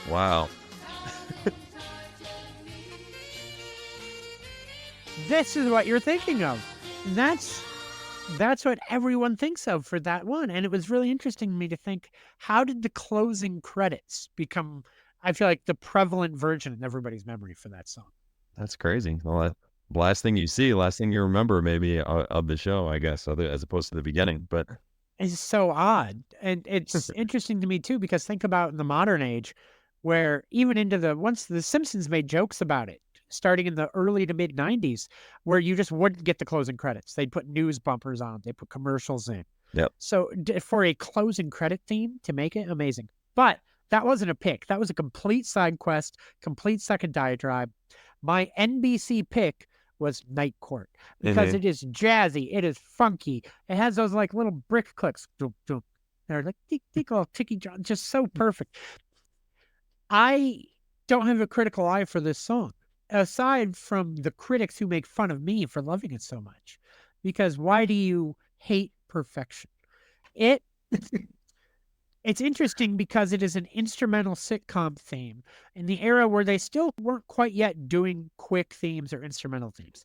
Wow. This is what you're thinking of. And that's what everyone thinks of for that one. And it was really interesting to me to think, how did the closing credits become, I feel like, the prevalent version in everybody's memory for that song? That's crazy. Well, last thing you see, last thing you remember maybe of the show, I guess, as opposed to the beginning. But It's so odd. And it's interesting to me too, because think about in the modern age, where even once the Simpsons made jokes about it, starting in the early to mid 90s, where you just wouldn't get the closing credits. They'd put news bumpers on, they put commercials in. Yep. So for a closing credit theme to make it, amazing. But that wasn't a pick. That was a complete side quest, complete second diatribe. My NBC pick was Night Court, because it is jazzy, it is funky, it has those like little brick clicks. They're like tick, all ticky, just so perfect. I don't have a critical eye for this song, aside from the critics who make fun of me for loving it so much. Because why do you hate perfection? It's interesting because it is an instrumental sitcom theme in the era where they still weren't quite yet doing quick themes or instrumental themes.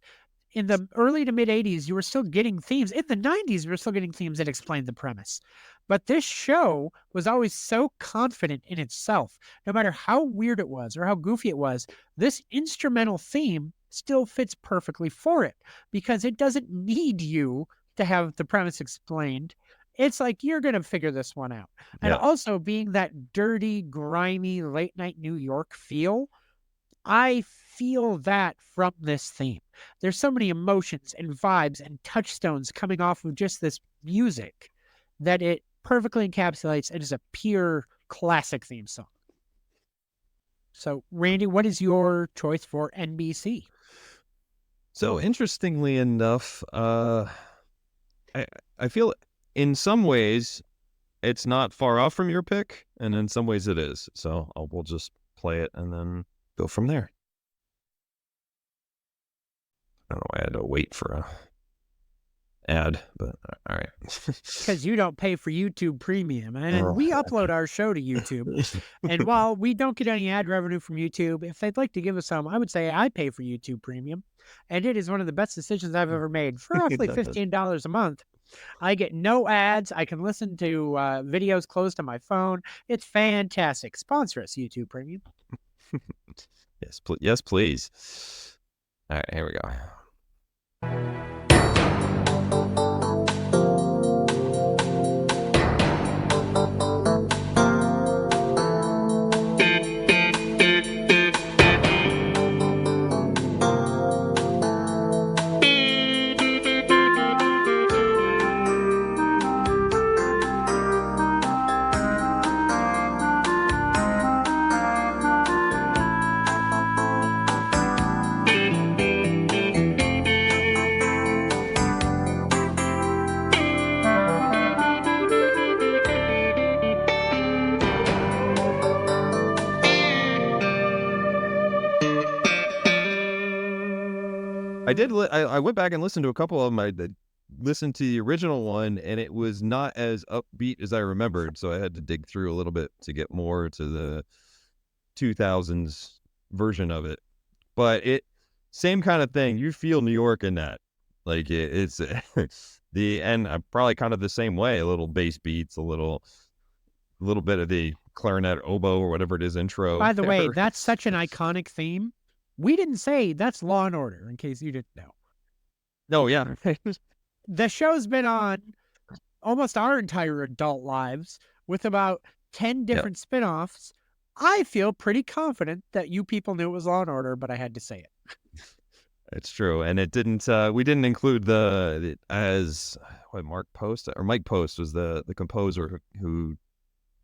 In the early to mid 80s, you were still getting themes. In the 90s, you were still getting themes that explained the premise. But this show was always so confident in itself. No matter how weird it was or how goofy it was, this instrumental theme still fits perfectly for it, because it doesn't need you to have the premise explained. It's like, you're going to figure this one out. And Yeah. also being that dirty, grimy, late night New York feel, I feel that from this theme. There's so many emotions and vibes and touchstones coming off of just this music that it perfectly encapsulates and is a pure classic theme song. So, Randy, what is your choice for NBC? So interestingly enough, I feel in some ways it's not far off from your pick, and in some ways it is. So we'll just play it and then go from there. I don't know why I had to wait for a ad, but all right. Because you don't pay for YouTube Premium, and we upload our show to YouTube. And while we don't get any ad revenue from YouTube, if they'd like to give us some, I would say I pay for YouTube Premium, and it is one of the best decisions I've ever made. For roughly $15 a month, I get no ads. I can listen to videos close to my phone. It's fantastic. Sponsor us, YouTube Premium. Yes, please. All right, here we go. I went back and listened to a couple of them. I listened to the original one, and it was not as upbeat as I remembered. So I had to dig through a little bit to get more to the 2000s version of it. But same kind of thing. You feel New York in that. Like it's and I'm probably kind of the same way. A little bass beats, a little bit of the clarinet, oboe, or whatever it is intro. By the way, that's such an iconic theme. We didn't say that's Law and Order, in case you didn't know. No, yeah. The show's been on almost our entire adult lives with about 10 different spin-offs. I feel pretty confident that you people knew it was Law and Order, but I had to say it. It's true, and it didn't. We didn't include as what Mike Post was the composer who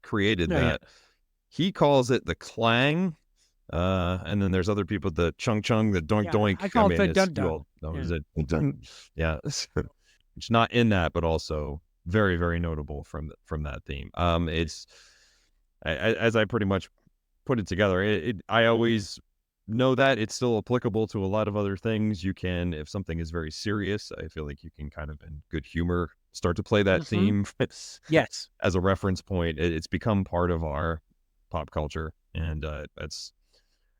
created Oh, yeah. that. He calls it the clang, and then there's other people, the chung chung, the doink Yeah, doink. I call it the it's- dun dun. well, no, Yeah. is it dun? Yeah, it's not in that, but also very very notable from that theme. It's as I pretty much put it together. I always know that it's still applicable to a lot of other things. You can, if something is very serious, I feel like you can kind of in good humor start to play that theme Yes. as a reference point. It's become part of our pop culture, and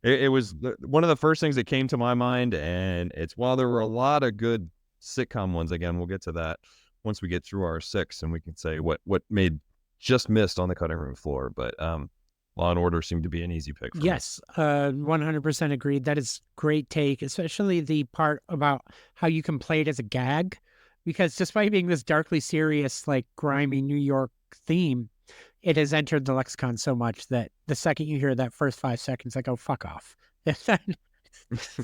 it was one of the first things that came to my mind. And it's, while there were a lot of good sitcom ones, again, we'll get to that once we get through our 6 and we can say what just missed on the cutting room floor. But Law and Order seemed to be an easy pick for me. Yes, 100% agreed. That is great take, especially the part about how you can play it as a gag, because despite being this darkly serious, like grimy New York theme, it has entered the lexicon so much that the second you hear that first 5 seconds, like, oh, fuck off.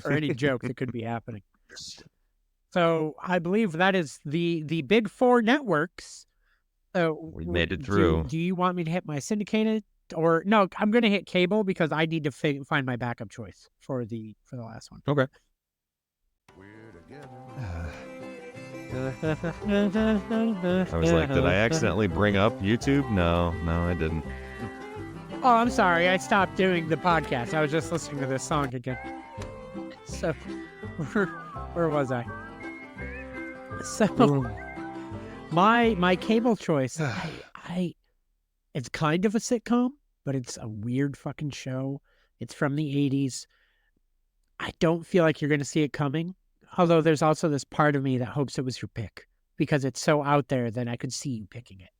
Or any joke that could be happening. So I believe that is the big 4 networks. We made it through. Do you want me to hit my syndicated? Or no, I'm going to hit cable because I need to find my backup choice for the last one. Okay. I was like, did I accidentally bring up YouTube? No, I didn't. Oh, I'm sorry. I stopped doing the podcast. I was just listening to this song again. So, where was I? So, my cable choice, it's kind of a sitcom, but it's a weird fucking show. It's from the 80s. I don't feel like you're going to see it coming. Although there's also this part of me that hopes it was your pick because it's so out there that I could see you picking it.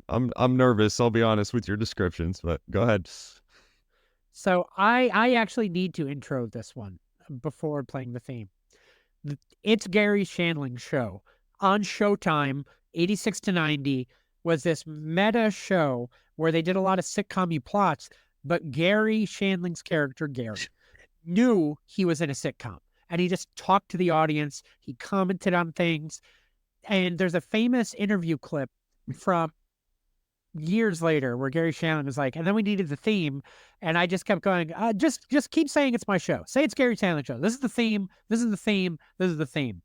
I'm nervous. I'll be honest with your descriptions, but go ahead. So I actually need to intro this one before playing the theme. It's Gary Shandling's show on Showtime, 86 to 90, was this meta show where they did a lot of sitcom plots, but Gary Shandling's character, Gary, knew he was in a sitcom. And he just talked to the audience. He commented on things. And there's a famous interview clip from years later where Gary Shandling was like, and then we needed the theme. And I just kept going, just keep saying it's my show. Say it's Gary Shandling show. This is the theme. This is the theme. This is the theme.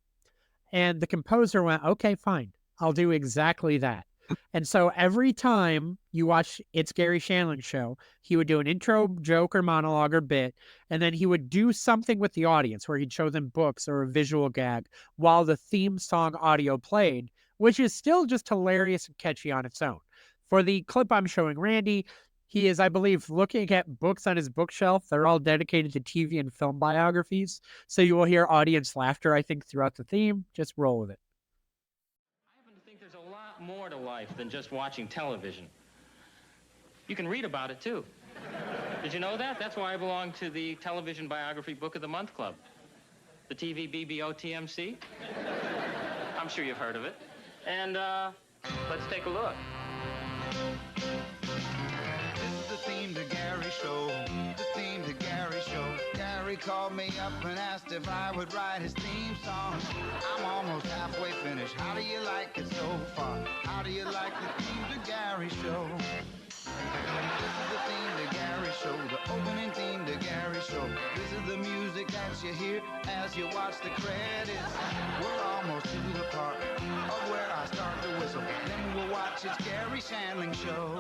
And the composer went, okay, fine. I'll do exactly that. And so every time you watch It's Gary Shandling show, he would do an intro joke or monologue or bit, and then he would do something with the audience where he'd show them books or a visual gag while the theme song audio played, which is still just hilarious and catchy on its own. For the clip I'm showing Randy, he is, I believe, looking at books on his bookshelf. They're all dedicated to TV and film biographies. So you will hear audience laughter, I think, throughout the theme. Just roll with it. I happen to think there's a lot more to life than just watching television. You can read about it, too. Did you know that? That's why I belong to the Television Biography Book of the Month Club. The TV BBO TMC. I'm sure you've heard of it. And, let's take a look. This is the theme to Gary show. The theme to Gary show. Gary called me up and asked if I would write his theme song. I'm almost halfway finished. How do you like it so far? How do you like the theme to Gary show? This is the theme to Gary show. The opening theme to Gary show. This is the music that you hear as you watch the credits. We're almost to the part of where I start to whistle. Then we'll watch It's Gary Shandling show.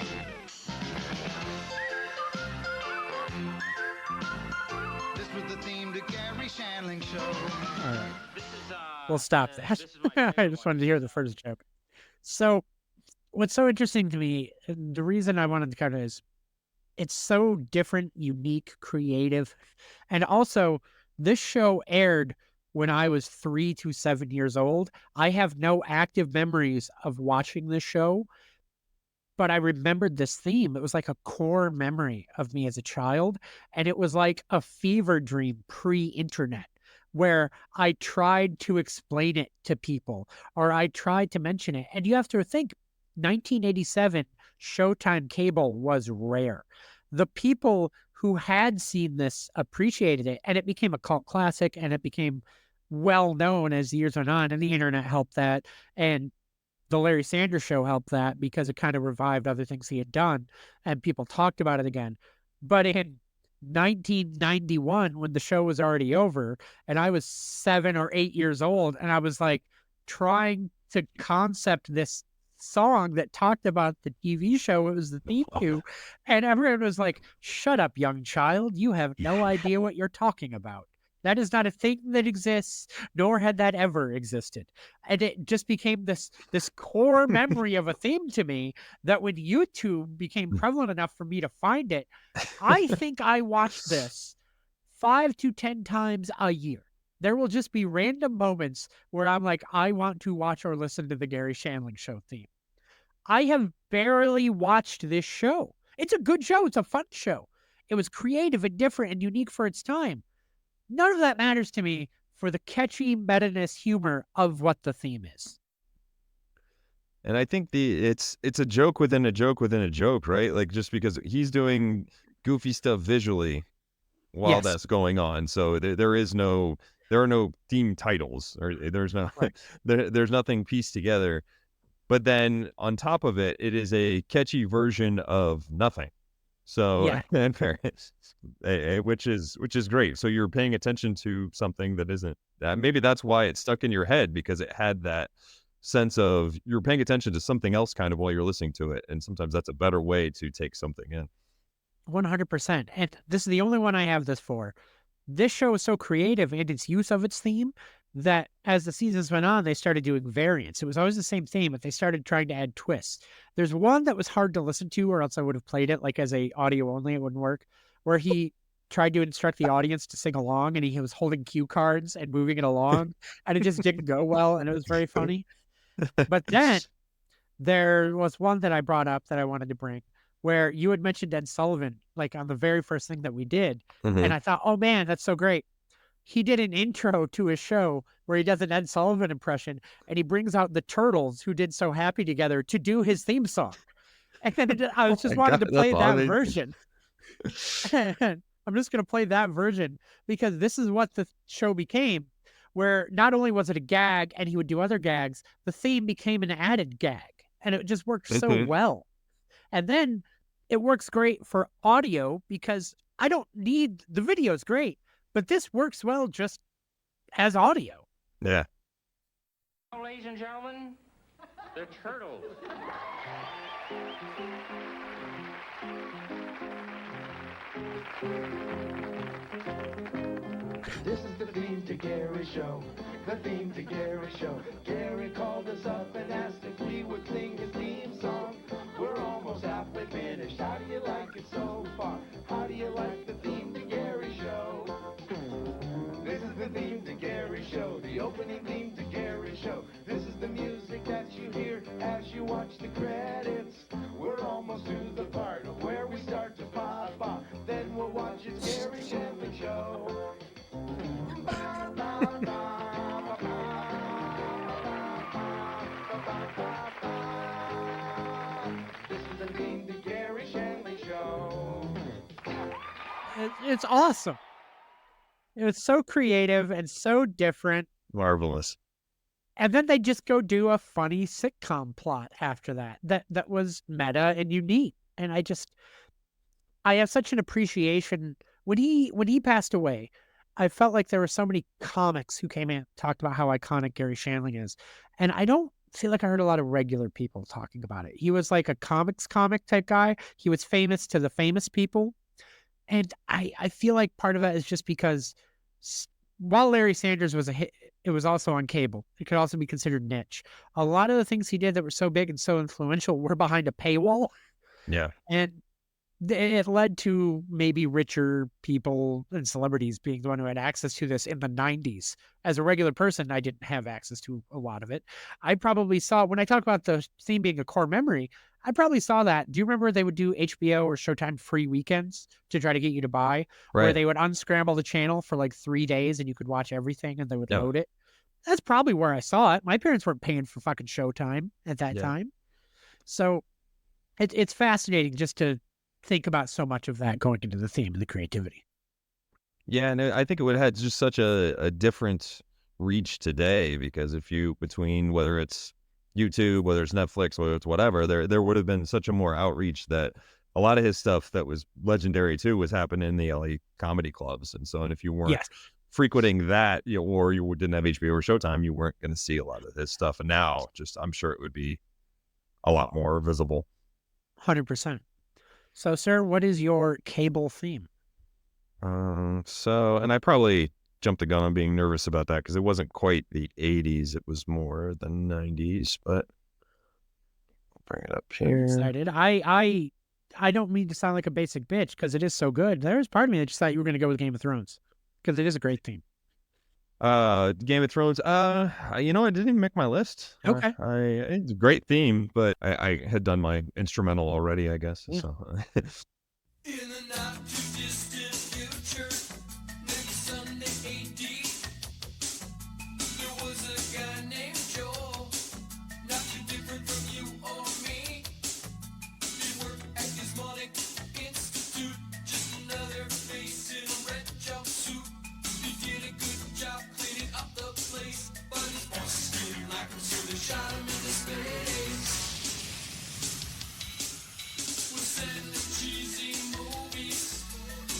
This was the theme to Gary Shandling show. All right. This is, We'll stop and that. this is my I just wanted to hear the first joke. So, what's so interesting to me, and the reason I wanted to cut it is, it's so different, unique, creative, and also this show aired when I was 3 to 7 years old. I have no active memories of watching this show, but I remembered this theme. It was like a core memory of me as a child, and it was like a fever dream pre-internet, where I tried to explain it to people, or I tried to mention it. And you have to think, 1987, Showtime cable was rare. The people who had seen this appreciated it, and it became a cult classic, and it became well known as the years went on, and the internet helped that, and the Larry Sanders Show helped that because it kind of revived other things he had done, and people talked about it again. But in 1991, when the show was already over, and I was 7 or 8 years old, and I was like trying to concept this song that talked about the TV show it was the theme to, and everyone was like, "Shut up, young child, you have no idea what you're talking about. That is not a thing that exists, nor had that ever existed." And it just became this core memory of a theme to me that when YouTube became prevalent enough for me to find it, I think I watched this 5 to 10 times a year. There will just be random moments where I'm like, I want to watch or listen to the Gary Shandling Show theme. I have barely watched this show. It's a good show. It's a fun show. It was creative and different and unique for its time. None of that matters to me for the catchy meta-ness humor of what the theme is. And I think it's a joke within a joke within a joke, right? Like, just because he's doing goofy stuff visually while Yes. that's going on. So there are no theme titles, or there's no Right. there's nothing pieced together. But then on top of it, it is a catchy version of nothing. So Yeah. in fairness, which is great. So you're paying attention to something that isn't that. Maybe that's why it stuck in your head, because it had that sense of you're paying attention to something else kind of while you're listening to it. And sometimes that's a better way to take something in. 100%. And this is the only one I have this for. This show is so creative in its use of its theme that as the seasons went on, they started doing variants. It was always the same theme, but they started trying to add twists. There's one that was hard to listen to, or else I would have played it like as a audio only, it wouldn't work, where he tried to instruct the audience to sing along, and he was holding cue cards and moving it along, and it just didn't go well, and it was very funny. But then there was one that I brought up that I wanted to bring, where you had mentioned Ed Sullivan, like on the very first thing that we did. Mhm. And I thought, oh man, that's so great. He did an intro to his show where he does an Ed Sullivan impression, and he brings out the Turtles, who did So Happy Together, to do his theme song. And then I was just my wanted to God, play that's that awesome. version. And I'm just going to play that version because this is what the show became, where not only was it a gag and he would do other gags, the theme became an added gag, and it just worked so Mhm. well. And then it works great for audio because I don't need the video is great, but this works well just as audio. Yeah. Ladies and gentlemen, the Turtles. This is the theme to Gary Show. The theme to Gary Show. Gary called us up and asked if we would sing his theme song. We're almost halfway finished. How do you like it so far? How do you like the theme to Gary Show? This is the theme to Gary Show. The opening theme to Gary Show. This is the music that you hear as you watch the credits. We're almost to the part of where we start to pop off. Then we'll watch his Gary Shandling Show. This is the theme to Gary Shandling Show. It's awesome. It was so creative and so different. Marvelous. And then they just go do a funny sitcom plot after that. That was meta and unique. And I have such an appreciation. When he passed away, I felt like there were so many comics who came in and talked about how iconic Gary Shandling is. And I don't feel like I heard a lot of regular people talking about it. He was like a comic type guy. He was famous to the famous people. And I feel like part of that is just because while Larry Sanders was a hit, it was also on cable. It could also be considered niche. A lot of the things he did that were so big and so influential were behind a paywall. Yeah. And it led to maybe richer people and celebrities being the one who had access to this in the 90s. As a regular person, I didn't have access to a lot of it. I probably saw, when I talk about the theme being a core memory, I probably saw that. Do you remember they would do HBO or Showtime free weekends to try to get you to buy, where Right. they would unscramble the channel for like 3 days and you could watch everything and they would Yeah. load it? That's probably where I saw it. My parents weren't paying for fucking Showtime at that Yeah. time. So it's fascinating just to think about so much of that going into the theme and the creativity. Yeah, and I think it would have had just such a different reach today, because if you, between whether it's YouTube, whether it's Netflix, whether it's whatever, there would have been such a more outreach that a lot of his stuff that was legendary too was happening in the LA comedy clubs. And so, and if you weren't Yes. frequenting that, or you didn't have HBO or Showtime, you weren't going to see a lot of his stuff. And now, just I'm sure it would be a lot more visible. 100%. So, sir, what is your cable theme? So, and I probably jumped the gun on being nervous about that because it wasn't quite the 80s. It was more the 90s, but I'll bring it up I'm here. excited. I don't mean to sound like a basic bitch because it is so good. There's part of me that just thought you were going to go with Game of Thrones because it is a great theme. Game of Thrones. I didn't even make my list. Okay. It's a great theme, but I had done my instrumental already, I guess. Yeah. So. In the not too distant future, maybe Sunday AD, there was a guy named Joel, not too different from you or me. He worked at Gizmonic Institute, just another face in a red jumpsuit. He did a good job cleaning up the place, but his bosses didn't like him, so they shot him into space. We're sending cheesy movies,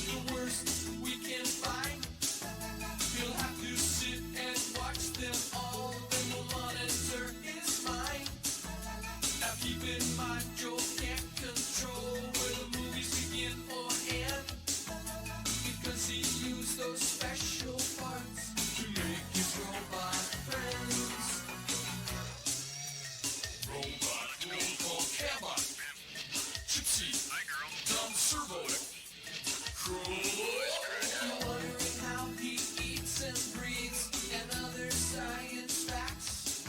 the worst we can find. You'll have to sit and watch them all, then the monitor is mine. Now keep in mind, Joel can't control where the movies begin or end, because he used those special parts to make his robot friends. Robot will call Cabot. Gypsy, dumb servo, Crow. Wondering how he eats and breathes and other science facts.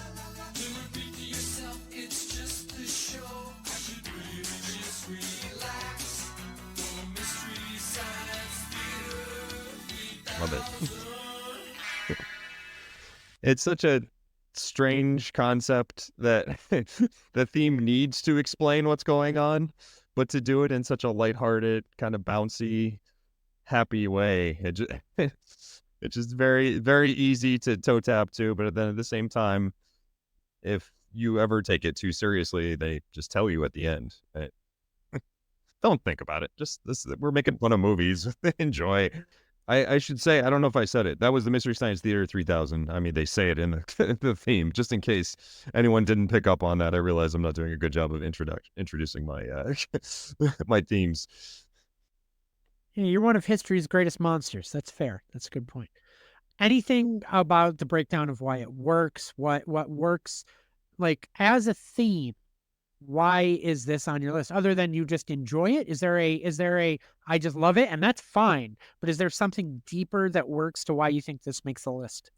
Then repeat to yourself, it's just a show. I should really just relax. For Mystery Science Theater. Love it. It's such a strange concept that the theme needs to explain what's going on, but to do it in such a lighthearted, kind of bouncy, happy way, it's just very, very easy to toe tap to. But then at the same time, if you ever take it too seriously, they just tell you at the end, don't think about it. We're making fun of movies. Enjoy. I should say, I don't know if I said it. That was the Mystery Science Theater 3000. I mean, they say it in the theme, just in case anyone didn't pick up on that. I realize I'm not doing a good job of introducing my my themes. Yeah, you're one of history's greatest monsters. That's fair. That's a good point. Anything about the breakdown of why it works? What works? Like as a theme, why is this on your list? Other than you just enjoy it, is there a I just love it and that's fine? But is there something deeper that works to why you think this makes the list?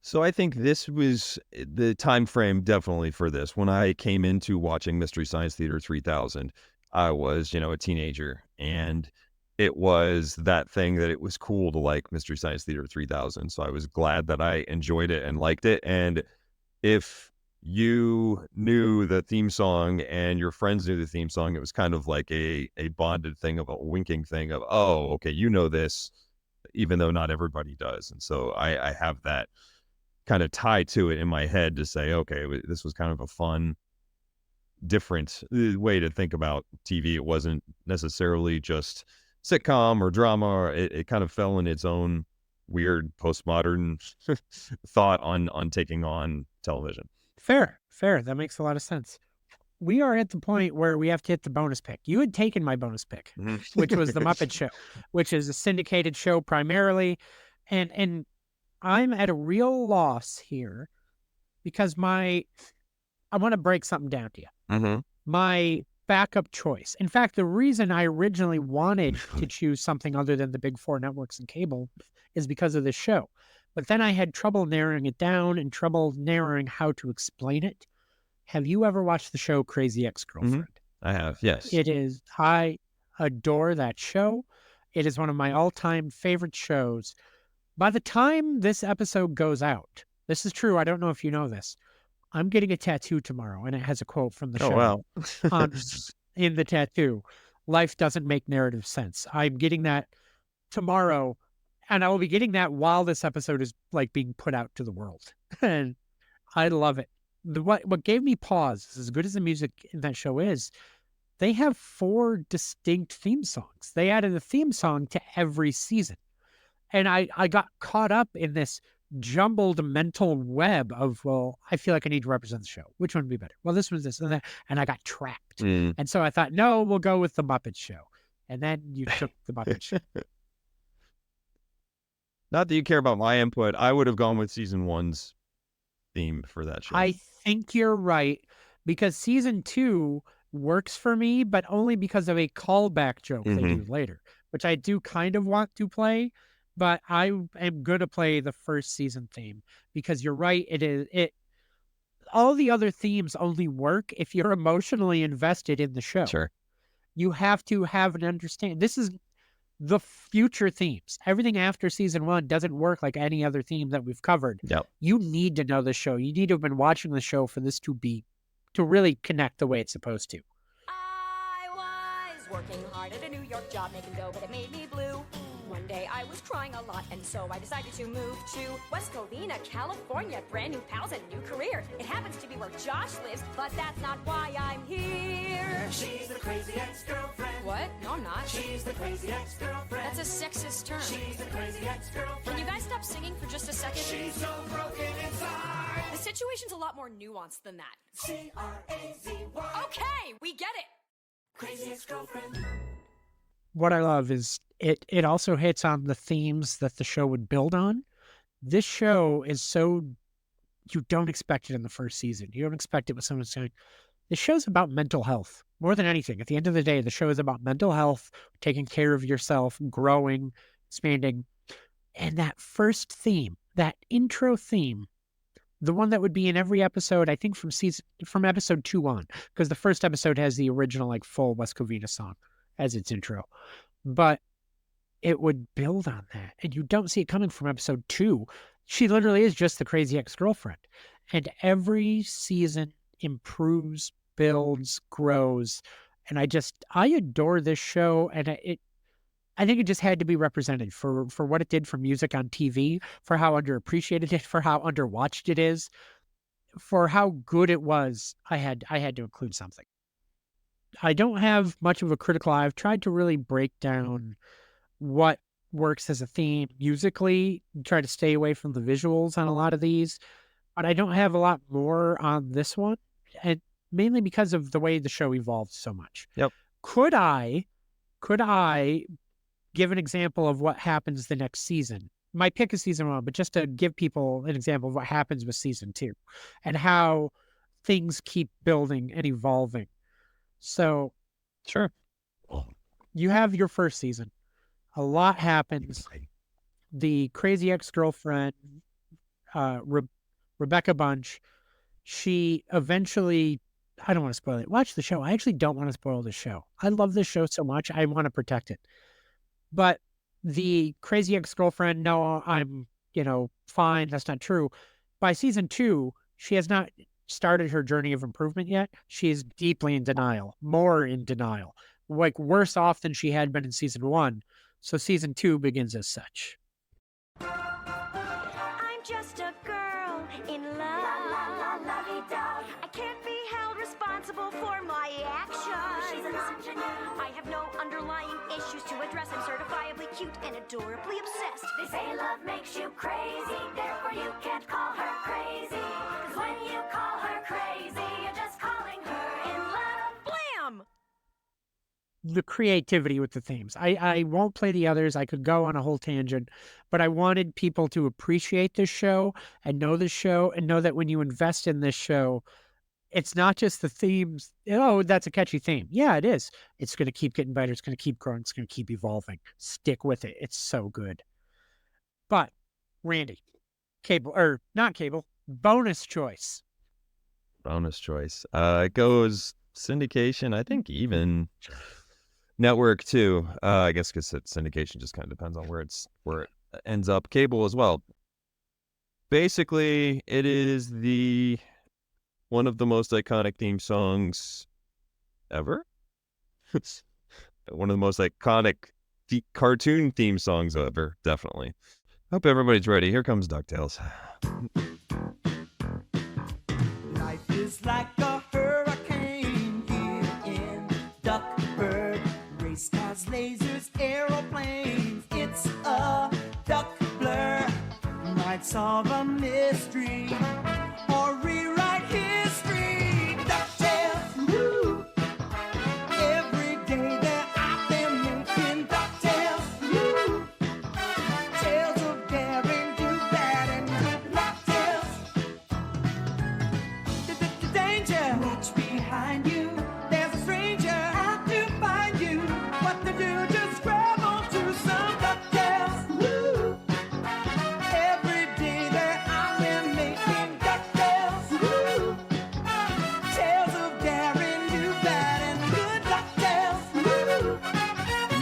So I think this was the time frame definitely for this. When I came into watching Mystery Science Theater 3000, I was, a teenager, and it was that thing that it was cool to like Mystery Science Theater 3000. So I was glad that I enjoyed it and liked it. And if you knew the theme song and your friends knew the theme song, it was kind of like a bonded thing, of a winking thing of, oh, okay, you know this, even though not everybody does. And so I have that kind of tie to it in my head to say, okay, this was kind of a fun, different way to think about TV. It wasn't necessarily just sitcom or drama. It kind of fell in its own weird postmodern thought on taking on television. Fair. That makes a lot of sense. We are at the point where we have to hit the bonus pick. You had taken my bonus pick, which was The Muppet Show, which is a syndicated show primarily. And I'm at a real loss here because I want to break something down to you. Mm-hmm. My backup choice. In fact, the reason I originally wanted to choose something other than the big four networks and cable is because of this show. But then I had trouble narrowing it down and trouble narrowing how to explain it. Have you ever watched the show Crazy Ex-Girlfriend? I have, yes. It is. I adore that show. It is one of my all-time favorite shows. By the time this episode goes out, this is true, I don't know if you know this, I'm getting a tattoo tomorrow, and it has a quote from the show Oh, wow. in the tattoo. life doesn't make narrative sense. I'm getting that tomorrow, and I will be getting that while this episode is like being put out to the world. And I love it. What gave me pause, as good as the music in that show is, they have 4 distinct theme songs. They added a theme song to every season. And I got caught up in this jumbled mental web of, well, I feel like I need to represent the show. Which one would be better? Well, this one's this and that. And I got trapped. And so I thought, no, we'll go with the Muppet Show. And then you took the Muppet Show. Not that you care about my input. I would have gone with season 1's theme for that show. I think you're right, because season 2 works for me, but only because of a callback joke they do later, which I do kind of want to play, but I am going to play the first season theme, because you're right. All the other themes only work if you're emotionally invested in the show. Sure. You have to have an understanding. This is the future themes. Everything after season 1 doesn't work like any other theme that we've covered. Yep. You need to know the show. You need to have been watching the show for this to really connect the way it's supposed to. I was working hard at a New York job making dough, but it made me blue. One day I was crying a lot, and so I decided to move to West Covina, California. Brand new pals and new career. It happens to be where Josh lives, but that's not why I'm here. She's the crazy ex-girlfriend. What? No, I'm not. She's the crazy ex-girlfriend. That's a sexist term. She's the crazy ex-girlfriend. Can you guys stop singing for just a second? She's so broken inside. The situation's a lot more nuanced than that. C-R-A-Z-Y. Okay, we get it. Crazy ex-girlfriend. What I love is it also hits on the themes that the show would build on. This show is so, you don't expect it in the first season. You don't expect it with someone saying, this show's about mental health more than anything. At the end of the day, the show is about mental health, taking care of yourself, growing, expanding. And that first theme, that intro theme, the one that would be in every episode, I think from episode 2 on, because the first episode has the original like full West Covina song as its intro, but it would build on that, and you don't see it coming from episode 2. She literally is just the crazy ex-girlfriend, and every season improves, builds, grows, and I adore this show, and I think it just had to be represented for what it did for music on TV, for how underappreciated it, for how underwatched it is, for how good it was. I had to include something. I don't have much of a critical eye. I've tried to really break down what works as a theme musically, try to stay away from the visuals on a lot of these, but I don't have a lot more on this one, and mainly because of the way the show evolved so much. Yep. Could I give an example of what happens the next season? My pick is season 1, but just to give people an example of what happens with season 2 and how things keep building and evolving. So, sure. You have your first season. A lot happens. The crazy ex-girlfriend, Rebecca Bunch, she eventually, I don't want to spoil it. Watch the show. I actually don't want to spoil the show. I love this show so much. I want to protect it. But the crazy ex-girlfriend, no, I'm, fine. That's not true. By season 2, she has not started her journey of improvement yet. She is deeply in denial, more in denial, like worse off than she had been in season 1. So season 2 begins as such. I'm just a girl in love. I can't be held responsible for my actions. I have no underlying issues to address. I'm certifiably cute and adorably obsessed. They say love makes you crazy, therefore you can't call her crazy. 'Cause when you call her crazy, you're just calling her in love. Blam! The creativity with the themes. I won't play the others. I could go on a whole tangent, but I wanted people to appreciate this show and know that when you invest in this show, it's not just the themes. Oh, that's a catchy theme. Yeah, it is. It's going to keep getting better. It's going to keep growing. It's going to keep evolving. Stick with it. It's so good. But Randy, bonus choice. Bonus choice. It goes syndication. I think even network too. I guess because syndication just kind of depends on where it ends up. Cable as well. Basically, it is one of the most iconic theme songs ever. one of the most iconic cartoon theme songs ever. Definitely. Hope everybody's ready. Here comes DuckTales. Life is like a hurricane here in Duckburg. Race cars, lasers, aeroplanes. It's a duck blur. Might solve a mystery or rewrite history. DuckTales, woo! Every day they're out there making DuckTales, woo! Tales of daring, do bad, and good DuckTales. Danger! Watch behind you. There's a stranger out to find you. What to do? Just grab onto some DuckTales. Woo! Every day they're out there making DuckTales. Woo! Tales of daring, do bad, and good DuckTales. Woo!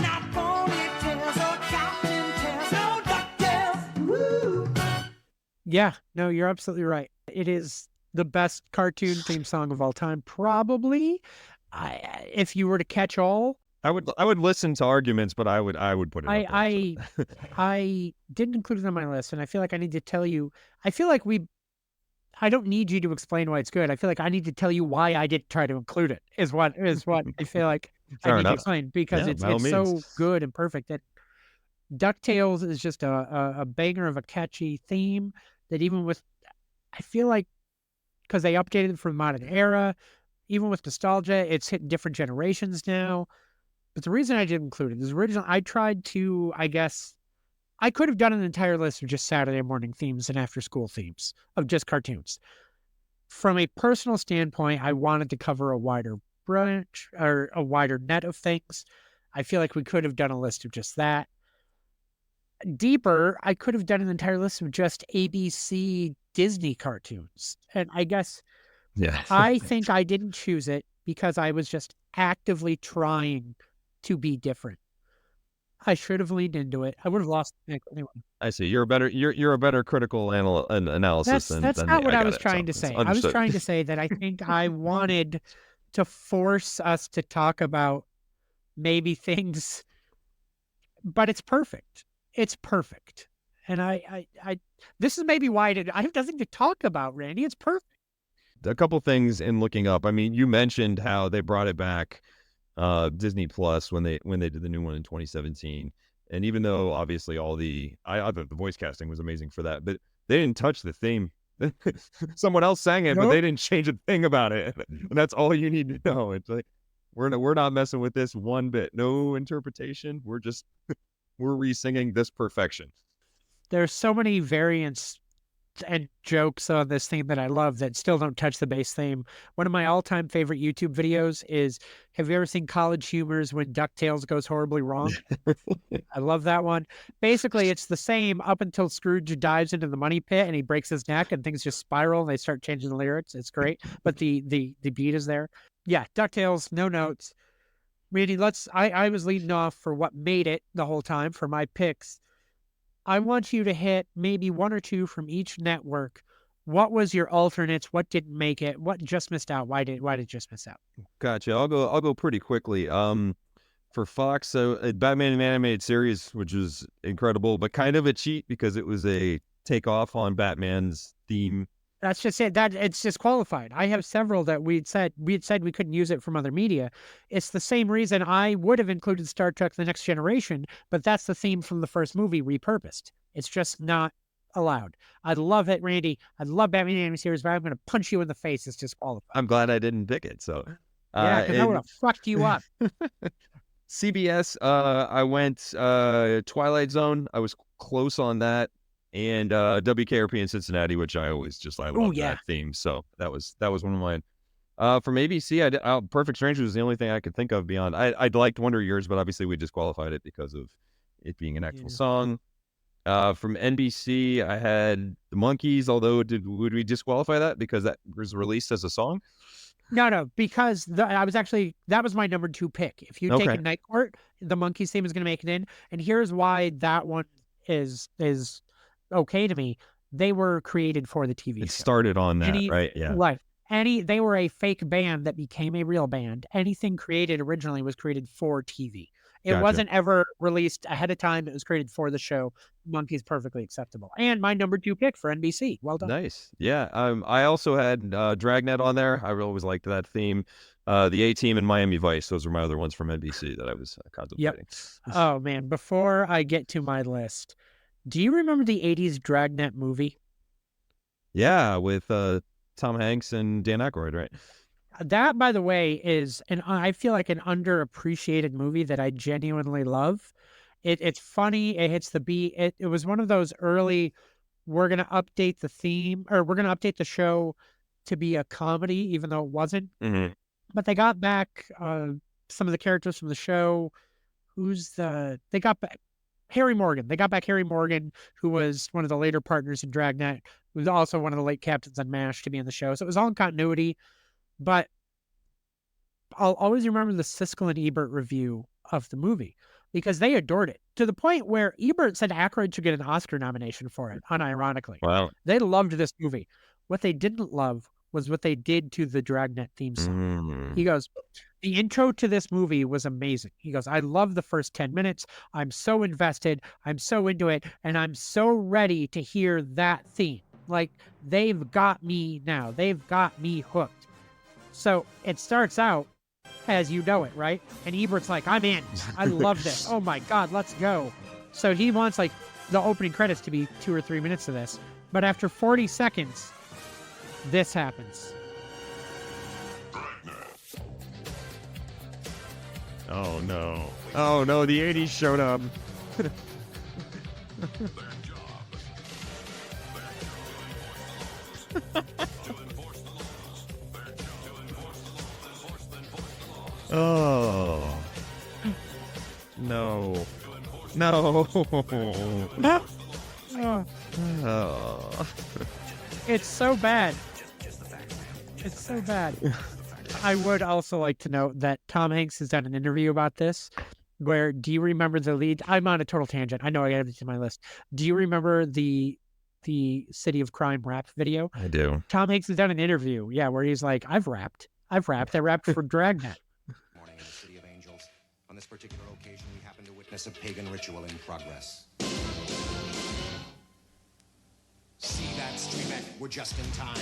Not ponytails or Captain Tails. No DuckTales. Woo! Yeah, no, you're absolutely right. It is the best cartoon theme song of all time, probably. If you were to catch all, I would listen to arguments, but I would put it up there, so. I didn't include it on my list, and I feel like I need to tell you. I feel like I don't need you to explain why it's good. I feel like I need to tell you why I didn't try to include it. Is what I feel like I Fair need to enough. explain, because Yeah, it's by all so means. good and perfect that DuckTales is just a banger of a catchy theme that even with, I feel like, because they updated it for the modern era, even with nostalgia, it's hitting different generations now. But the reason I didn't include it is originally I tried to, I guess, I could have done an entire list of just Saturday morning themes and after school themes of just cartoons. From a personal standpoint, I wanted to cover a wider branch or a wider net of things. I feel like we could have done a list of just that. Deeper, I could have done an entire list of just ABC Disney cartoons. And I guess Yeah. I think I didn't choose it because I was just actively trying to be different. I should have leaned into it. I would have lost the pick anyway. I see. You're a better critical analysis That's than not me. what I got was it, trying to it's say. I was understood. trying to say that I think I wanted to force us to talk about maybe things, but it's perfect. It's perfect. And I this is maybe why I have nothing to talk about, Randy. It's perfect. A couple things in looking up. I mean, you mentioned how they brought it back, Disney Plus when they did the new one in 2017. And even though obviously I thought the voice casting was amazing for that, but they didn't touch the theme. Someone else sang it, but Nope. they didn't change a thing about it. And that's all you need to know. It's like we're not messing with this one bit. No interpretation. We're re-singing this perfection. There's so many variants and jokes on this theme that I love that still don't touch the base theme. One of my all-time favorite YouTube videos is, have you ever seen College Humors when DuckTales goes horribly wrong? I love that one. Basically, it's the same up until Scrooge dives into the money pit and he breaks his neck and things just spiral and they start changing the lyrics. It's great, but the beat is there. Yeah, DuckTales, no notes. Randy, I was leading off for what made it the whole time for my picks. I want you to hit maybe one or two from each network. What was your alternates? What didn't make it? What just missed out? Why did it just miss out? Gotcha. I'll go pretty quickly. For Fox, so Batman animated series, which was incredible, but kind of a cheat because it was a takeoff on Batman's theme. That's just it. That it's disqualified. I have several that we had said we couldn't use it from other media. It's the same reason I would have included Star Trek: The Next Generation, but that's the theme from the first movie repurposed. It's just not allowed. I'd love it, Randy. I'd love Batman animated series, but I'm going to punch you in the face. It's disqualified. I'm glad I didn't pick it. So Yeah, because I would have fucked you up. CBS, I went Twilight Zone. I was close on that, and WKRP in Cincinnati, which I always I love yeah. that theme. So that was one of mine. From ABC, Perfect Strangers was the only thing I could think of beyond. I'd liked Wonder Years, but obviously we disqualified it because of it being an actual song. From NBC, I had the Monkees. Although would we disqualify that because that was released as a song? No, because that was my number 2 pick. If you take a Night Court, the Monkees theme is going to make it in. And here's why that one is okay to me. They were created for the TV show. It started on that, right? Yeah. Right. They were a fake band that became a real band. Anything created originally was created for TV. It Gotcha. wasn't ever released ahead of time. It was created for the show. Monkey's perfectly acceptable. And my number 2 pick for NBC. Well done. Nice. Yeah. I also had Dragnet on there. I always liked that theme. The A-Team and Miami Vice. Those were my other ones from NBC that I was contemplating. Oh, man. Before I get to my list, do you remember the 80s Dragnet movie? Yeah, with Tom Hanks and Dan Aykroyd, right? That, by the way, is I feel like an underappreciated movie that I genuinely love. It's funny. It hits the beat. It was one of those early, we're going to update the theme, or we're going to update the show to be a comedy, even though it wasn't. Mm-hmm. But they got back some of the characters from the show. They got back Harry Morgan. They got back Harry Morgan, who was one of the later partners in Dragnet, who was also one of the late captains on MASH, to be in the show. So it was all in continuity. But I'll always remember the Siskel and Ebert review of the movie because they adored it, to the point where Ebert said Aykroyd should get an Oscar nomination for it, unironically. Wow. They loved this movie. What they didn't love was what they did to the Dragnet theme song. He goes, the intro to this movie was amazing. He goes, I love the first 10 minutes. I'm so invested. I'm so into it. And I'm so ready to hear that theme. Like, they've got me now. They've got me hooked. So it starts out as you know it, right? And Ebert's like, I'm in. I love this. Oh my God, let's go. So he wants like the opening credits to be 2 or 3 minutes of this. But after 40 seconds, this happens. Oh no. Oh no, the 80s showed up. Oh. No. No. Oh. It's so bad. It's so bad. I would also like to note that Tom Hanks has done an interview about this where, do you remember the lead? I'm on a total tangent. I know I added it to my list. Do you remember the City of Crime rap video? I do. Tom Hanks has done an interview, where he's like, I've rapped. I rapped for Dragnet. Morning in the City of Angels. On this particular occasion, we happen to witness a pagan ritual in progress. See that, Streamek? We're just in time.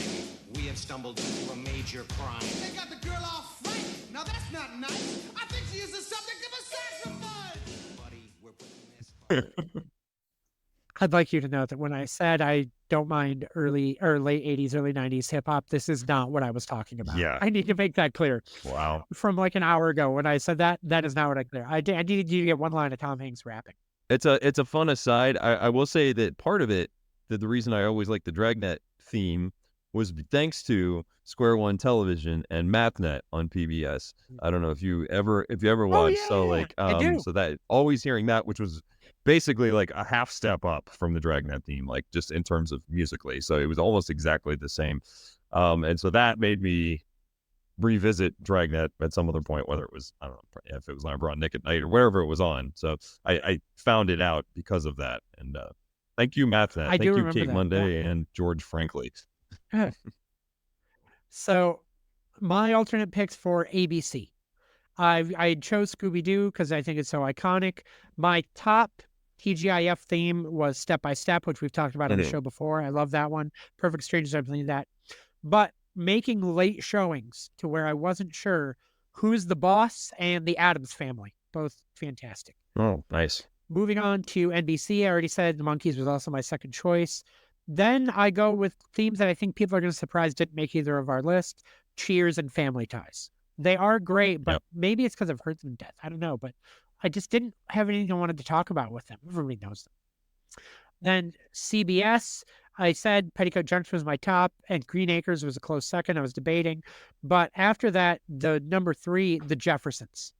We have stumbled into a major crime. They got the girl all frightened. Now that's not nice. I think she is the subject of a sacrifice. Buddy, we're putting this... I'd like you to know that when I said I don't mind early or late 80s, early 90s hip hop, this is not what I was talking about. Yeah. I need to make that clear. Wow. From like an hour ago when I said that, that is not what I clear. I needed you to get one line of Tom Hanks rapping. It's a fun aside. I will say that part of it, that the reason I always liked the Dragnet theme was thanks to Square One Television and MathNet on PBS. I don't know if you ever watched. Yeah, so like I do. so that always hearing that, which was basically like a half step up from the Dragnet theme, like just in terms of musically. So it was almost exactly the same. And so that made me revisit Dragnet at some other point, whether it was, I don't know, if it was on Broad Nick at Night or wherever it was on. So I found it out because of that. And thank you, MathNet. Thank you, Kate Monday and George Franklin. So my alternate picks for ABC. I chose Scooby-Doo because I think it's so iconic. My top TGIF theme was Step by Step, which we've talked about on the show before. I love that one. Perfect Strangers, I believe that. But making late showings to where I wasn't sure Who's the Boss and The Addams Family. Both fantastic. Oh, nice. Moving on to NBC, I already said The Monkees was also my second choice. Then I go with themes that I think people are going to surprise didn't make either of our lists, Cheers and Family Ties. They are great, but maybe it's because I've heard them to death. I don't know, but I just didn't have anything I wanted to talk about with them. Everybody knows them. Then CBS, I said Petticoat Junction was my top, and Green Acres was a close second. I was debating. But after that, the number 3, The Jeffersons.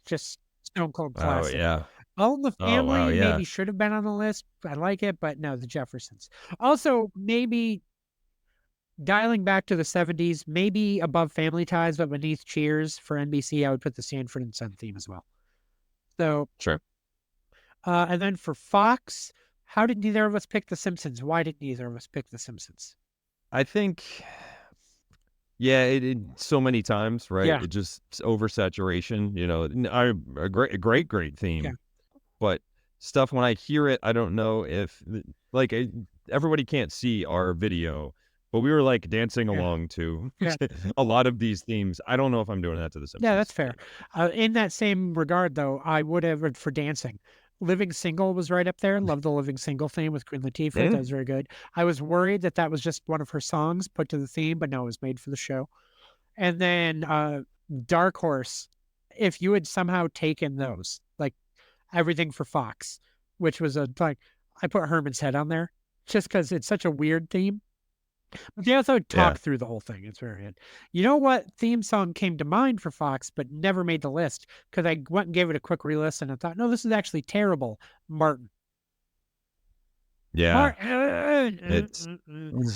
Just stone cold classic. Oh, yeah. All in the Family yeah. maybe should have been on the list. I like it, but no, The Jeffersons. Also, maybe dialing back to the 70s, maybe above Family Ties, but beneath Cheers for NBC, I would put the Sanford and Son theme as well. So, sure. And then for Fox, how did neither of us pick The Simpsons? Why did neither of us pick The Simpsons? I think Yeah, it so many times, right? Yeah. It just it's oversaturation, a great theme. Yeah. But stuff when I hear it, I don't know if like everybody can't see our video, but we were like dancing Yeah. along to Yeah. a lot of these themes. I don't know if I'm doing that to the Simpsons. Yeah, that's fair. In that same regard, though, I would have for dancing. Living Single was right up there. Love the Living Single theme with Queen Latifah. Yeah. That was very good. I was worried that was just one of her songs put to the theme, but no, it was made for the show. And then Dark Horse, if you had somehow taken those, like everything for Fox, which was I put Herman's Head on there just because it's such a weird theme. But they also talk through the whole thing. It's very good. You know what theme song came to mind for Fox, but never made the list because I went and gave it a quick re-listen and thought, no, this is actually terrible. Martin. Yeah. Martin. It's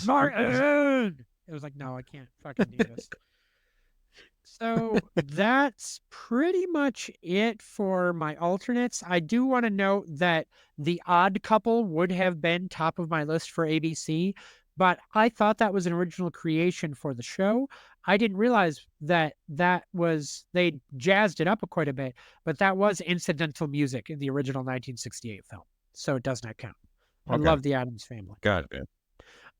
Martin. It was like, no, I can't fucking do this. So that's pretty much it for my alternates. I do want to note that The Odd Couple would have been top of my list for ABC, but I thought that was an original creation for the show. I didn't realize that they jazzed it up quite a bit, but that was incidental music in the original 1968 film. So it does not count. I Okay. love the Addams Family. Got it.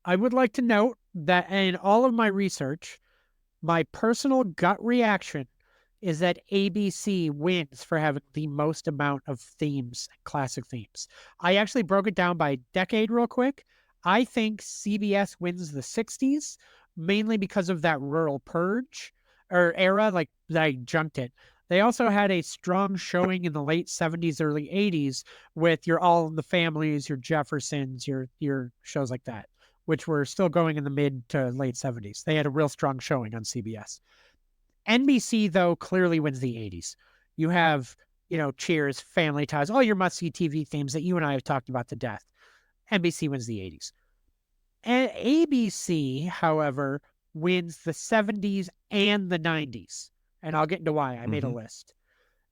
I would like to note that in all of my research, my personal gut reaction is that ABC wins for having the most amount of themes, classic themes. I actually broke it down by decade real quick. I think CBS wins the 60s, mainly because of that rural purge or era, like that I junked it. They also had a strong showing in the late 70s, early 80s with your All in the Families, your Jeffersons, your shows like that, which were still going in the mid to late 70s. They had a real strong showing on CBS. NBC, though, clearly wins the 80s. You have, Cheers, Family Ties, all your must-see TV themes that you and I have talked about to death. NBC wins the 80s. And ABC, however, wins the 70s and the 90s. And I'll get into why. I made a list.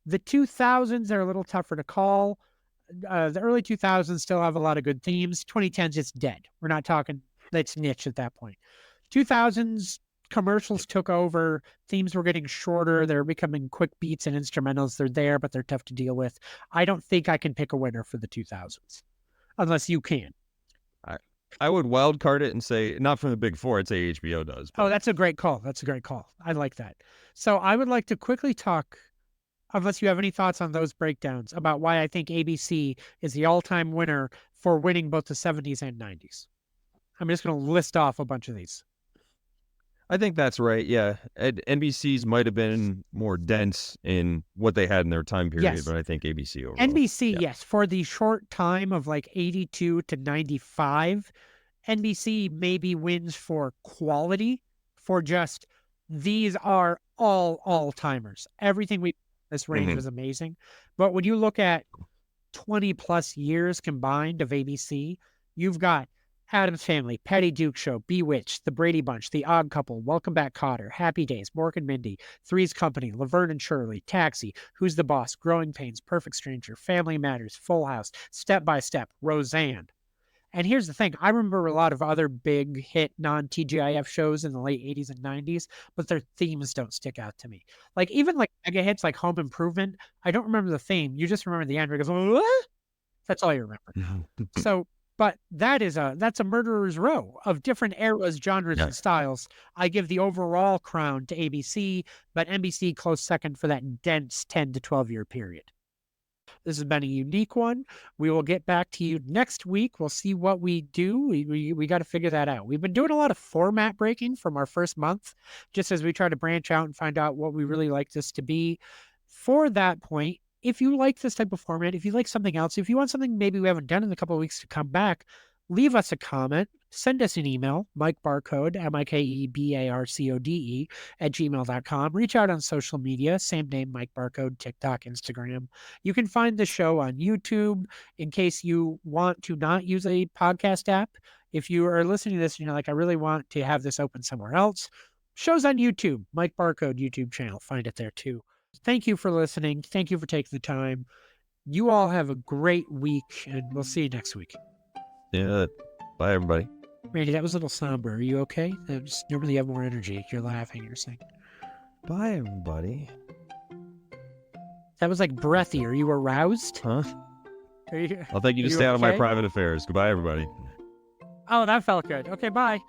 The 2000s are a little tougher to call. The early 2000s still have a lot of good themes. 2010s, it's dead. We're not talking, that's niche at that point. 2000s, commercials took over. Themes were getting shorter. They're becoming quick beats and instrumentals. They're there, but they're tough to deal with. I don't think I can pick a winner for the 2000s, unless you can. I would wild card it and say, not from the big four, I'd say HBO does. Oh, that's a great call. I like that. So I would like to quickly talk, unless you have any thoughts on those breakdowns, about why I think ABC is the all-time winner for winning both the 70s and 90s. I'm just going to list off a bunch of these. I think that's right. Yeah. NBC's might have been more dense in what they had in their time period, Yes. but I think ABC overall. NBC, yeah. yes, for the short time of like 82 to 95, NBC maybe wins for quality, for just these are all-timers. Everything this range was amazing. But when you look at 20 plus years combined of ABC, you've got Addams Family, Patty Duke Show, Bewitched, The Brady Bunch, The Odd Couple, Welcome Back Kotter, Happy Days, Mork and Mindy, Three's Company, Laverne and Shirley, Taxi, Who's the Boss, Growing Pains, Perfect Stranger, Family Matters, Full House, Step by Step, Roseanne. And here's the thing, I remember a lot of other big hit non-TGIF shows in the late 80s and 90s, but their themes don't stick out to me. Like even like mega hits like Home Improvement, I don't remember the theme. You just remember the end where it goes, what? That's all you remember. So, but that's a murderer's row of different eras, genres, and styles. I give the overall crown to ABC, but NBC close second for that dense 10 to 12 year period. This has been a unique one. We will get back to you next week. We'll see what we do. We got to figure that out. We've been doing a lot of format breaking from our first month, just as we try to branch out and find out what we really like this to be. For that point, if you like this type of format, if you like something else, if you want something maybe we haven't done in a couple of weeks to come back, leave us a comment, send us an email, MikeBarcode, MikeBarcode, @gmail.com. Reach out on social media, same name, Mike Barcode, TikTok, Instagram. You can find the show on YouTube in case you want to not use a podcast app. If you are listening to this and you're like, I really want to have this open somewhere else, show's on YouTube, Mike Barcode YouTube channel. Find it there too. Thank you for listening. Thank you for taking the time. You all have a great week, and we'll see you next week. Yeah. Bye, everybody. Randy, that was a little somber. Are you okay? Just normally you have more energy. You're laughing. You're saying. Bye, everybody. That was like breathy. Are you aroused? Huh? Are you, I'll thank you are to stay out of my okay? private affairs. Goodbye, everybody. Oh, that felt good. Okay, bye.